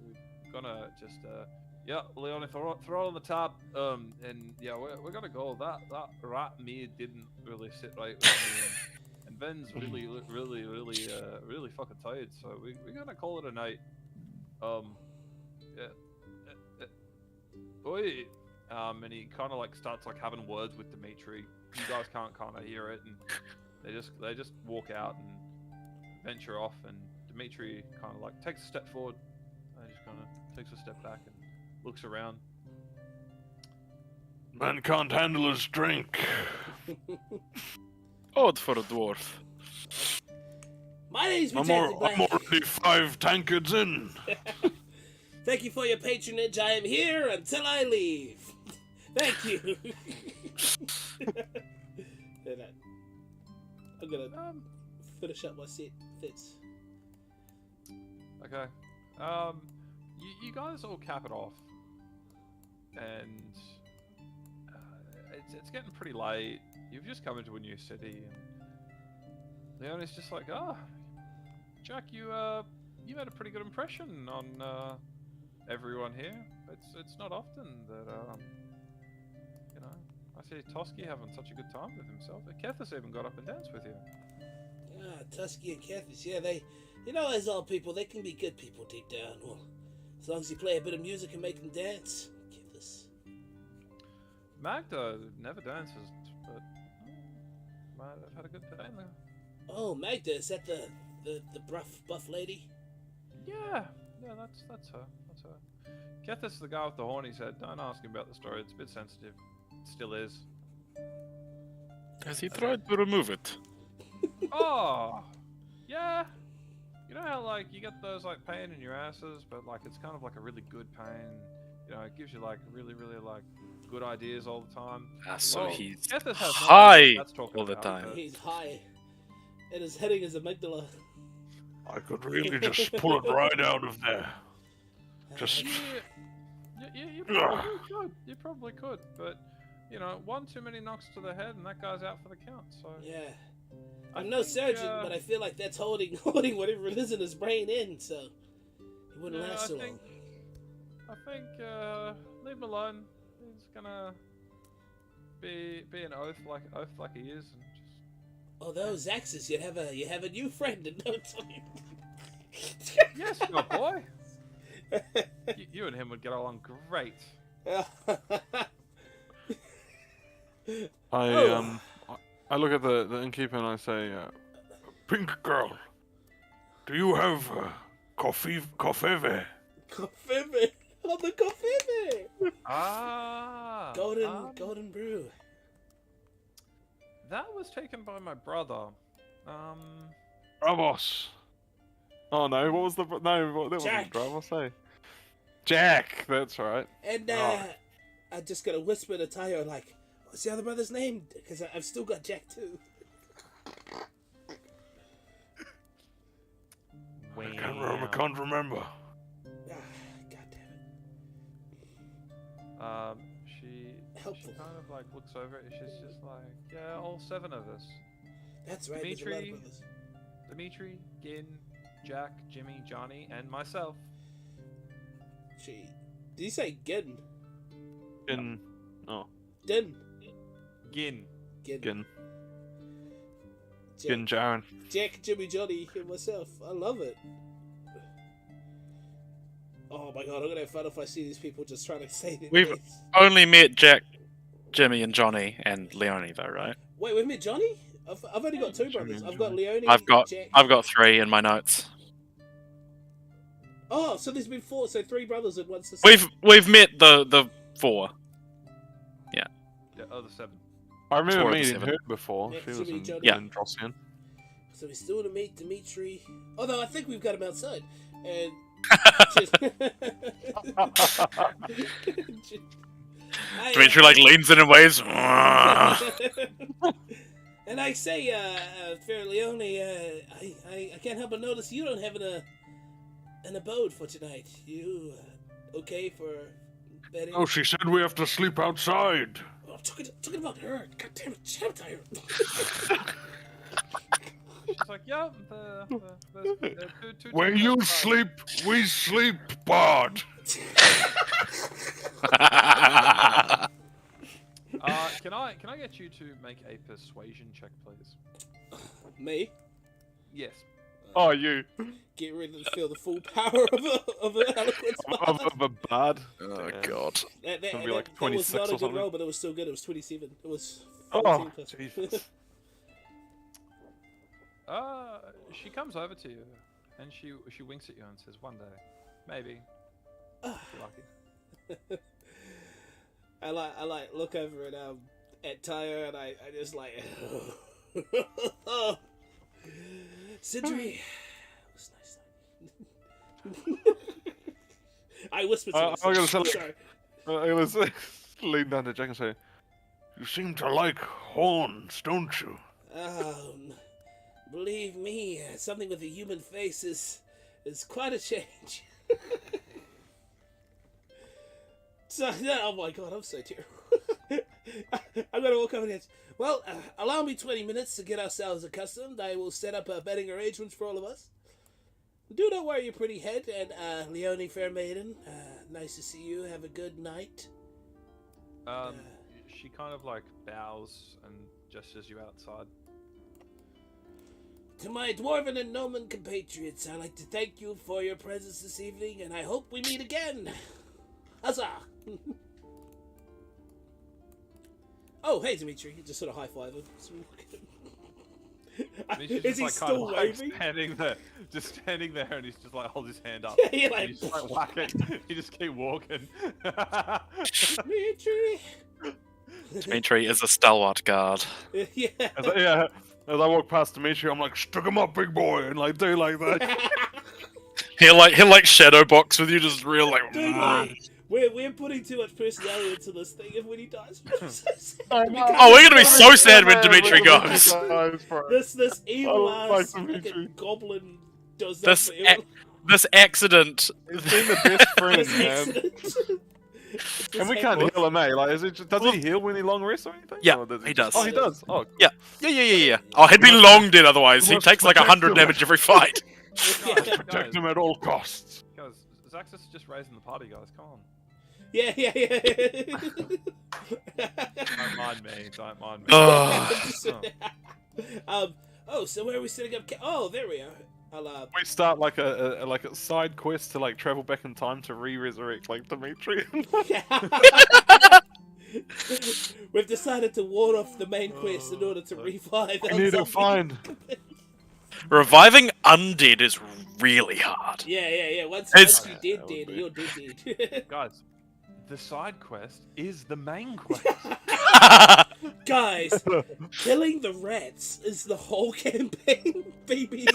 Speaker 1: gonna just, yeah, Leon, throw on the tab, and yeah, we're gonna go. That rat mead didn't really sit right with me, and Ven's really fucking tired, so we're gonna call it a night. Yeah, oi. And he kind of like starts like having words with Dimitri. You guys can't kind of hear it, and they just walk out and venture off. And Dimitri kind of like takes a step forward, and just kind of takes a step back and looks around.
Speaker 4: Man can't handle his drink.
Speaker 2: Odd for a dwarf.
Speaker 3: My name's
Speaker 4: I'm
Speaker 3: Lieutenant Black.
Speaker 4: already 5 tankards in.
Speaker 3: Thank you for your patronage. I am here until I leave. Thank you. And I'm gonna finish up my set. Fits.
Speaker 1: Okay. You guys all cap it off, and it's getting pretty late. You've just come into a new city, and Leonie's just like, Jack, you made a pretty good impression on everyone here. It's not often that you know, I see Tosky having such a good time with himself. Kethis even got up and danced with you.
Speaker 3: Tusky and Kethis, yeah, they, as old people, they can be good people deep down. Well, as long as you play a bit of music and make them dance. Kethis.
Speaker 1: Magda never dances, but might have had a good day there.
Speaker 3: Oh, Magda, is that the buff lady?
Speaker 1: Yeah, that's her. That's her. Kethis, the guy with the horny head. Don't ask him about the story. It's a bit sensitive. It still is.
Speaker 2: Has he tried to remove it?
Speaker 1: Oh, yeah. You know how like you get those like pain in your asses, but like it's kind of like a really good pain. You know, it gives you like really like good ideas all the time.
Speaker 2: So
Speaker 1: Well,
Speaker 2: he's
Speaker 1: Kethis has no
Speaker 2: high
Speaker 1: idea what that's talking
Speaker 2: all the
Speaker 1: about,
Speaker 2: time.
Speaker 1: but-
Speaker 3: He's high. And his heading is amygdala.
Speaker 4: I could really just pull it right out of there. Just
Speaker 1: You probably could. You probably could, but you know, one too many knocks to the head, and that guy's out for the count. So
Speaker 3: Yeah.
Speaker 1: I
Speaker 3: I'm no
Speaker 1: think,
Speaker 3: surgeon, but I feel like that's holding whatever it is in his brain in, so he wouldn't
Speaker 1: yeah,
Speaker 3: last so
Speaker 1: I think leave him alone. He's gonna be an oath like he is, and just.
Speaker 3: Oh, those axes! You have a new friend in no time.
Speaker 1: Yes, my boy. You and him would get along great.
Speaker 4: I look at the innkeeper and I say, Pink girl, do you have coffee?
Speaker 3: Kofebe! Oh, the Kofebe!
Speaker 1: Ah.
Speaker 3: Golden brew.
Speaker 1: That was taken by my brother.
Speaker 4: Bravos. Oh no, what was that wasn't
Speaker 3: Jack.
Speaker 4: Bravos, say. Jack, that's right.
Speaker 3: And I just gotta whisper to Tayo, like, what's the other brother's name? Because I've still got Jack too.
Speaker 4: I can't remember.
Speaker 3: Ah, God damn it.
Speaker 1: She
Speaker 3: Helpful.
Speaker 1: kind of like looks over it and she's just like, yeah, all 7 of us.
Speaker 3: That's right, there's a lot of
Speaker 1: Dimitri.
Speaker 3: brothers.
Speaker 1: Dimitri, Gin, Jack, Jimmy, Johnny, and myself.
Speaker 3: Did you say Gin?
Speaker 4: Gin. Oh.
Speaker 3: Din.
Speaker 1: Gin.
Speaker 3: Gin.
Speaker 4: Gin.
Speaker 3: Jack,
Speaker 4: Gin Jaren.
Speaker 3: Jack, Jimmy, Johnny, and myself. I love it. Oh my god, I'm gonna have fun if I see these people just trying to say their
Speaker 2: We've-
Speaker 3: names.
Speaker 2: Only met Jack, Jimmy, and Johnny, and Leonie, though, right?
Speaker 3: Wait, we've met Johnny? I've only got 2
Speaker 4: Jimmy
Speaker 3: brothers.
Speaker 4: and
Speaker 3: I've got
Speaker 4: Johnny.
Speaker 3: Leonie, Jack.
Speaker 2: I've got 3 in my notes.
Speaker 3: Oh, so there's been 4, so 3 brothers and 1 sister.
Speaker 2: We've met the 4.
Speaker 1: Yeah, the 7.
Speaker 4: I remember
Speaker 2: 4 of the
Speaker 4: meeting
Speaker 2: 7.
Speaker 4: her before.
Speaker 3: Yeah,
Speaker 4: She was
Speaker 3: Jimmy,
Speaker 4: in,
Speaker 3: Johnny.
Speaker 2: Yeah.
Speaker 4: in Drossian.
Speaker 3: So we still to meet Dimitri. Although I think we've got him outside. And
Speaker 2: Dimitri like leans in and waves.
Speaker 3: And I say, Fair Leone, I can't help but notice you don't have an abode for tonight. You okay for bedding?
Speaker 4: Oh, she said we have to sleep outside.
Speaker 3: Oh, talking about her. God damn it, Chad Tire.
Speaker 1: She's like, yeah, the two
Speaker 4: Where
Speaker 1: chicks
Speaker 4: you
Speaker 1: outside.
Speaker 4: sleep, we sleep, bud.
Speaker 1: Can I get you to make a persuasion check, please?
Speaker 3: Me?
Speaker 1: Yes.
Speaker 4: Oh, you.
Speaker 3: Get ready to feel the full power of an eloquence.
Speaker 4: Of a bard.
Speaker 2: Oh
Speaker 4: Yeah.
Speaker 2: god.
Speaker 4: Gonna be like
Speaker 3: That was
Speaker 4: 26
Speaker 3: not
Speaker 4: or
Speaker 3: a good
Speaker 4: something.
Speaker 3: roll, but it was still good. It was 27. It was
Speaker 4: Oh,
Speaker 3: 14 plus.
Speaker 4: Jesus.
Speaker 1: She comes over to you, and she winks at you and says, "One day, maybe, if you're lucky."
Speaker 3: I like look over at Tyre and I just like Sidri. It was nice. I whispered to
Speaker 4: I'm
Speaker 3: myself.
Speaker 4: gonna say, like,
Speaker 3: Sorry.
Speaker 4: I was lean down to Jack and say, "You seem to like horns, don't you?"
Speaker 3: Believe me, something with a human face is quite a change. So, oh my god, I'm so terrible. I'm gonna walk over and go, well, allow me 20 minutes to get ourselves accustomed. I will set up betting arrangements for all of us. Do not worry your pretty head, and Leonie, fair maiden, nice to see you. Have a good night.
Speaker 1: She kind of like bows and gestures you outside.
Speaker 3: To my dwarven and gnomon compatriots, I'd like to thank you for your presence this evening, and I hope we meet again. Huzzah! Oh, hey, Dimitri. You just sort of high-five him.
Speaker 1: Dimitri's
Speaker 3: Is
Speaker 1: just,
Speaker 3: he
Speaker 1: like,
Speaker 3: still
Speaker 1: kind of,
Speaker 3: waving?
Speaker 1: Like, standing there, and he's just like holds his hand up.
Speaker 3: Yeah,
Speaker 1: and
Speaker 3: like,
Speaker 1: he's just like whacking. He just keep walking.
Speaker 3: Dimitri!
Speaker 2: Dimitri is a stalwart guard.
Speaker 3: Yeah.
Speaker 4: As I walk past Dimitri, I'm like, "Stick him up, big boy," and like do like that.
Speaker 2: He'll like shadow box with you, just real like.
Speaker 3: Dude, like, we're putting too much personality into this thing, and when he dies, we're so sad.
Speaker 2: Oh, we're gonna be so sad when Dimitri goes.
Speaker 3: This evil
Speaker 4: I like
Speaker 3: ass
Speaker 4: Dimitri.
Speaker 3: fucking goblin does that
Speaker 2: This
Speaker 3: for everyone.
Speaker 2: This accident.
Speaker 4: He's been the best friend,
Speaker 3: This
Speaker 4: man.
Speaker 3: accident.
Speaker 4: And we can't heal him, eh? Like, is it? Does he heal when he long rests or anything?
Speaker 2: Yeah,
Speaker 4: Or does
Speaker 2: he
Speaker 4: just-
Speaker 2: does.
Speaker 4: Oh, he does. Oh,
Speaker 2: Yeah. Oh, he'd be long dead otherwise. He takes like 100 damage every fight.
Speaker 4: protect him at all costs.
Speaker 1: Guys, Zaxxus is just raising the party, guys. Come on.
Speaker 3: Yeah.
Speaker 1: Don't mind me. Don't mind me.
Speaker 3: Oh, so where are we setting up? Oh, there we are. I'll,
Speaker 4: We start like a side quest to like travel back in time to re-resurrect like Dimitri.
Speaker 3: We've decided to ward off the main quest in order to revive.
Speaker 4: We need to find.
Speaker 2: Reviving undead is really hard.
Speaker 3: Yeah. Once
Speaker 2: It's-
Speaker 3: you're
Speaker 4: That
Speaker 3: dead,
Speaker 4: would
Speaker 3: you're dead.
Speaker 1: Guys, the side quest is the main quest.
Speaker 3: Guys, killing the rats is the whole campaign, baby.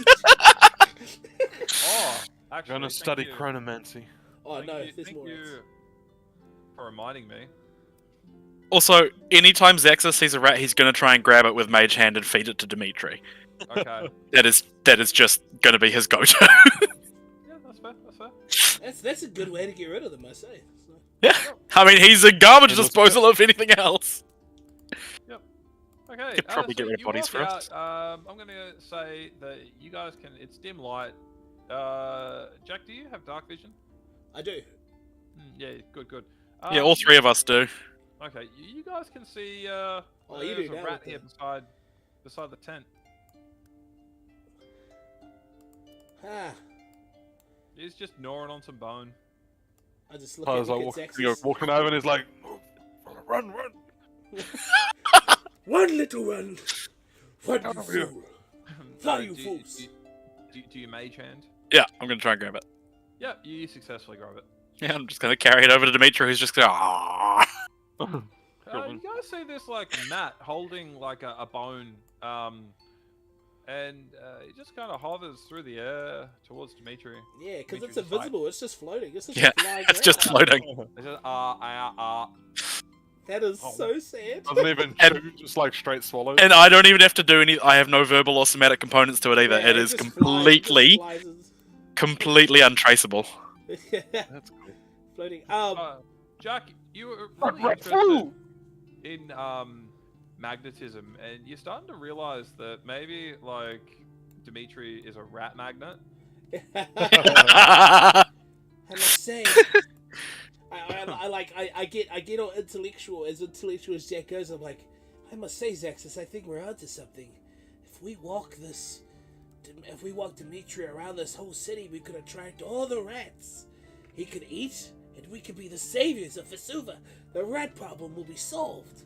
Speaker 1: Oh, actually,
Speaker 4: Gonna
Speaker 1: thank
Speaker 4: study
Speaker 1: you.
Speaker 4: chronomancy.
Speaker 3: Oh
Speaker 1: Thank
Speaker 3: no,
Speaker 1: you,
Speaker 3: there's
Speaker 1: thank
Speaker 3: more rats.
Speaker 1: you for reminding me.
Speaker 2: Also, anytime Zaxxus sees a rat, he's gonna try and grab it with mage hand and feed it to Dimitri.
Speaker 1: Okay.
Speaker 2: That is just gonna be his go-to.
Speaker 1: Yeah, that's fair.
Speaker 3: That's a good way to get rid of them, I say. So,
Speaker 2: Yeah, I mean he's a garbage
Speaker 4: It was-
Speaker 2: disposal of anything else.
Speaker 1: Okay.
Speaker 2: Could probably get rid of
Speaker 1: you
Speaker 2: bodies
Speaker 1: walk
Speaker 2: first.
Speaker 1: out, I'm gonna say that you guys can. It's dim light. Jack, do you have dark vision?
Speaker 3: I do.
Speaker 1: Yeah, good.
Speaker 2: Yeah, all three of us do.
Speaker 1: Okay, you guys can see.
Speaker 3: Oh, you
Speaker 1: there's
Speaker 3: do
Speaker 1: a
Speaker 3: now
Speaker 1: rat
Speaker 3: with
Speaker 1: here
Speaker 3: the-
Speaker 1: beside the tent.
Speaker 3: Ah,
Speaker 1: He's just gnawing on some bone.
Speaker 3: I just look
Speaker 4: I
Speaker 3: at
Speaker 4: was like
Speaker 3: Zaxxus.
Speaker 4: walking over and he's like, "Run!"
Speaker 3: One little one. One
Speaker 4: Out
Speaker 3: you
Speaker 4: of here.
Speaker 3: fool. Fly,
Speaker 1: Uh,
Speaker 3: you
Speaker 1: do
Speaker 3: fools.
Speaker 1: Do you mage hand?
Speaker 2: Yeah, I'm gonna try and grab it.
Speaker 1: Yeah, you successfully grab it.
Speaker 2: Yeah, I'm just gonna carry it over to Dimitri, who's just gonna. "Aww."
Speaker 1: You guys see this like mat holding like a bone, and it just kind of hovers through the air towards Dimitri.
Speaker 3: Yeah, because it's
Speaker 1: Dimitri's just like-
Speaker 3: invisible. It's just floating. It's just
Speaker 2: Yeah,
Speaker 3: flying
Speaker 2: it's just
Speaker 3: around.
Speaker 2: floating.
Speaker 1: It says
Speaker 3: That is
Speaker 4: Oh.
Speaker 3: so sad.
Speaker 4: Doesn't even
Speaker 2: And-
Speaker 4: chew, just like straight swallow.
Speaker 2: And I don't even have to do any. I have no verbal or somatic components to it either.
Speaker 3: Yeah,
Speaker 2: It is
Speaker 3: just
Speaker 2: completely,
Speaker 3: flies,
Speaker 2: completely untraceable.
Speaker 3: it just flies.
Speaker 4: That's cool.
Speaker 3: Floating.
Speaker 1: Jack, you were
Speaker 4: Rat,
Speaker 1: really
Speaker 4: rat,
Speaker 1: interested.
Speaker 4: foo!
Speaker 1: in magnetism, and you're starting to realize that maybe like Dimitri is a rat magnet.
Speaker 3: I must say, I get all intellectual as Jack goes. I'm like, I must say, Zaxxas, I think we're onto something. If we walk Dimitri around this whole city, we could attract all the rats. He could eat, and we could be the saviors of Vesuva. The rat problem will be solved.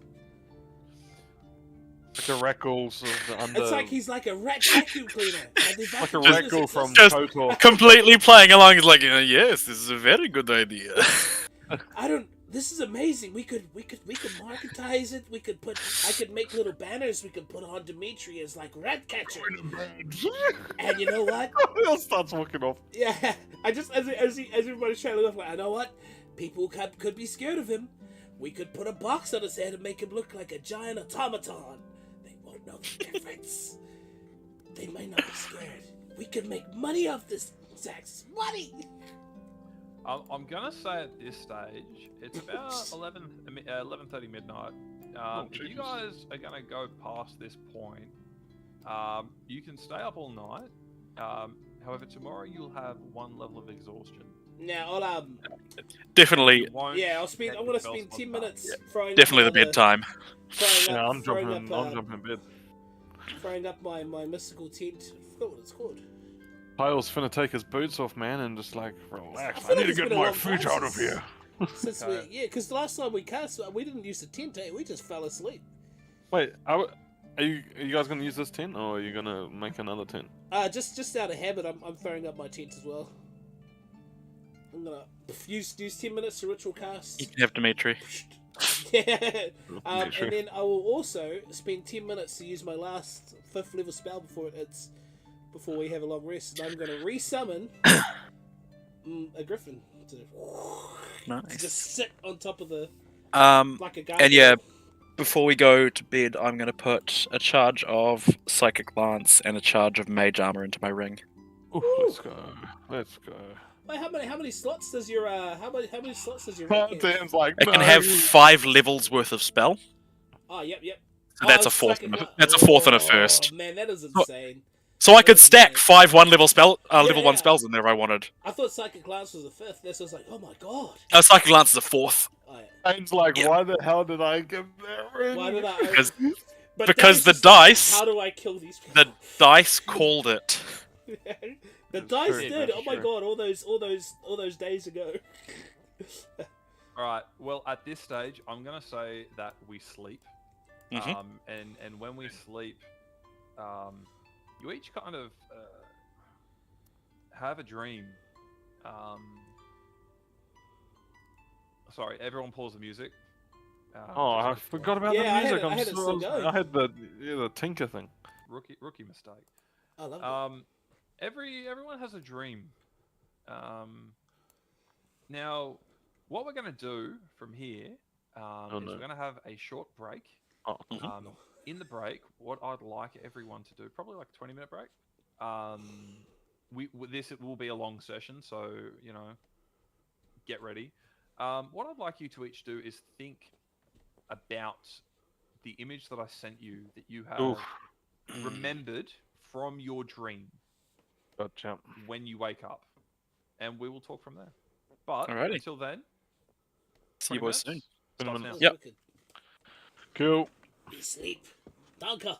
Speaker 4: Like a Reckles of the under.
Speaker 3: It's like he's like a rat vacuum cleaner. And the
Speaker 4: Like a
Speaker 3: vacuum cleaners
Speaker 4: Reckle from
Speaker 3: exist.
Speaker 2: Just-
Speaker 4: KOTOR.
Speaker 2: Completely playing along is like, yes, this is a very good idea.
Speaker 3: This is amazing. We could marketize it. I could make little banners we could put on Dimitri as like rat catcher. And you know what?
Speaker 4: He'll start walking off.
Speaker 3: Yeah, I just as everybody's trying to look like, I know what? People could be scared of him. We could put a box on his head and make him look like a giant automaton. They won't know the difference. They may not be scared. We could make money off this, Zax. Money.
Speaker 1: I'm gonna say at this stage, it's about 11:30 midnight. If you
Speaker 4: Jesus.
Speaker 1: guys are gonna go past this point, you can stay up all night. However, tomorrow you'll have 1 level of exhaustion.
Speaker 3: Now I'll
Speaker 2: Definitely,
Speaker 1: You won't
Speaker 3: I'm
Speaker 1: get
Speaker 3: gonna
Speaker 1: your
Speaker 3: spend
Speaker 1: spell
Speaker 3: 10
Speaker 1: slot
Speaker 3: minutes
Speaker 1: back.
Speaker 3: throwing
Speaker 2: definitely
Speaker 3: up
Speaker 2: the
Speaker 3: all
Speaker 2: bedtime.
Speaker 4: Yeah, I'm
Speaker 3: throwing
Speaker 4: jumping in bed.
Speaker 3: Throwing up my mystical tent. I forgot what it's called.
Speaker 4: Kyle's finna take his boots off, man, and just like relax.
Speaker 3: I feel
Speaker 4: I need
Speaker 3: like
Speaker 4: to
Speaker 3: it's
Speaker 4: get
Speaker 3: been a
Speaker 4: my
Speaker 3: long
Speaker 4: food
Speaker 3: time
Speaker 4: out of
Speaker 3: since-
Speaker 4: here.
Speaker 3: Since
Speaker 1: Okay.
Speaker 3: because the last time we cast, we didn't use the tent. We just fell asleep.
Speaker 4: Wait, are you guys gonna use this tent, or are you gonna make another tent?
Speaker 3: Just out of habit, I'm throwing up my tent as well. I'm gonna use 10 minutes to ritual cast.
Speaker 2: You can have Dimitri.
Speaker 3: Yeah.
Speaker 4: Yeah, sure.
Speaker 3: And then I will also spend 10 minutes to use my last 5th level spell before we have a long rest. And I'm gonna resummon a griffin to
Speaker 2: Nice.
Speaker 3: just sit on top of the like a guy.
Speaker 2: And yeah, before we go to bed, I'm going to put a charge of Psychic Lance and a charge of Mage Armor into my ring.
Speaker 4: Ooh, let's go. Let's go.
Speaker 3: Wait, how many slots does your how many slots does your ring have?
Speaker 4: Dan's like,
Speaker 2: It can
Speaker 4: no.
Speaker 2: have 5 levels worth of spell.
Speaker 3: Oh, yep.
Speaker 2: So that's a
Speaker 3: it's
Speaker 2: fourth.
Speaker 3: like
Speaker 2: That's a fourth and a first.
Speaker 3: Oh man, that is insane.
Speaker 2: So I could stack
Speaker 3: Okay.
Speaker 2: 5 level
Speaker 3: Yeah.
Speaker 2: 1 spells in there if I wanted.
Speaker 3: I thought Psychic Glance was the 5th. That's why I was like, oh my god.
Speaker 2: Psychic Lance is a 4th.
Speaker 3: Oh, yeah.
Speaker 4: Dan's like,
Speaker 2: Yeah.
Speaker 4: why the hell did I give that ring?
Speaker 3: Why did I?
Speaker 2: Because
Speaker 3: But
Speaker 2: because
Speaker 3: Dave's
Speaker 2: the
Speaker 3: just like,
Speaker 2: dice-
Speaker 3: how do I kill these people?
Speaker 2: the dice called it.
Speaker 3: The
Speaker 4: That's
Speaker 3: dice
Speaker 4: true,
Speaker 3: did.
Speaker 4: that's
Speaker 3: Oh my
Speaker 4: true.
Speaker 3: god! All those days ago.
Speaker 1: All right. Well, at this stage, I'm gonna say that we sleep.
Speaker 2: Mhm.
Speaker 1: And when we sleep, you each kind of have a dream. Sorry, everyone pause the music.
Speaker 4: Oh, I
Speaker 1: just before-
Speaker 4: forgot about
Speaker 3: Yeah, I
Speaker 4: the
Speaker 3: had
Speaker 4: music.
Speaker 3: it- I had it still going.
Speaker 4: I had the tinker thing.
Speaker 1: Rookie mistake.
Speaker 3: I love it.
Speaker 1: Everyone has a dream. Now, what we're gonna do from here is
Speaker 4: no.
Speaker 1: we're gonna have a short break.
Speaker 4: Oh,
Speaker 1: In the break, what I'd like everyone to do, probably like a 20-minute break. This will be a long session, so you know, get ready. What I'd like you to each do is think about the image that I sent you that you have
Speaker 4: Oof.
Speaker 1: remembered from your dream
Speaker 4: Gotcha.
Speaker 1: when you wake up, and we will talk from there. But
Speaker 2: Alrighty.
Speaker 1: until then,
Speaker 2: See you
Speaker 1: 20
Speaker 2: boys
Speaker 1: minutes,
Speaker 2: soon.
Speaker 1: starts
Speaker 4: minute.
Speaker 1: now.
Speaker 2: Yep.
Speaker 3: Wicked.
Speaker 4: Cool.
Speaker 3: Be sleep. Danke.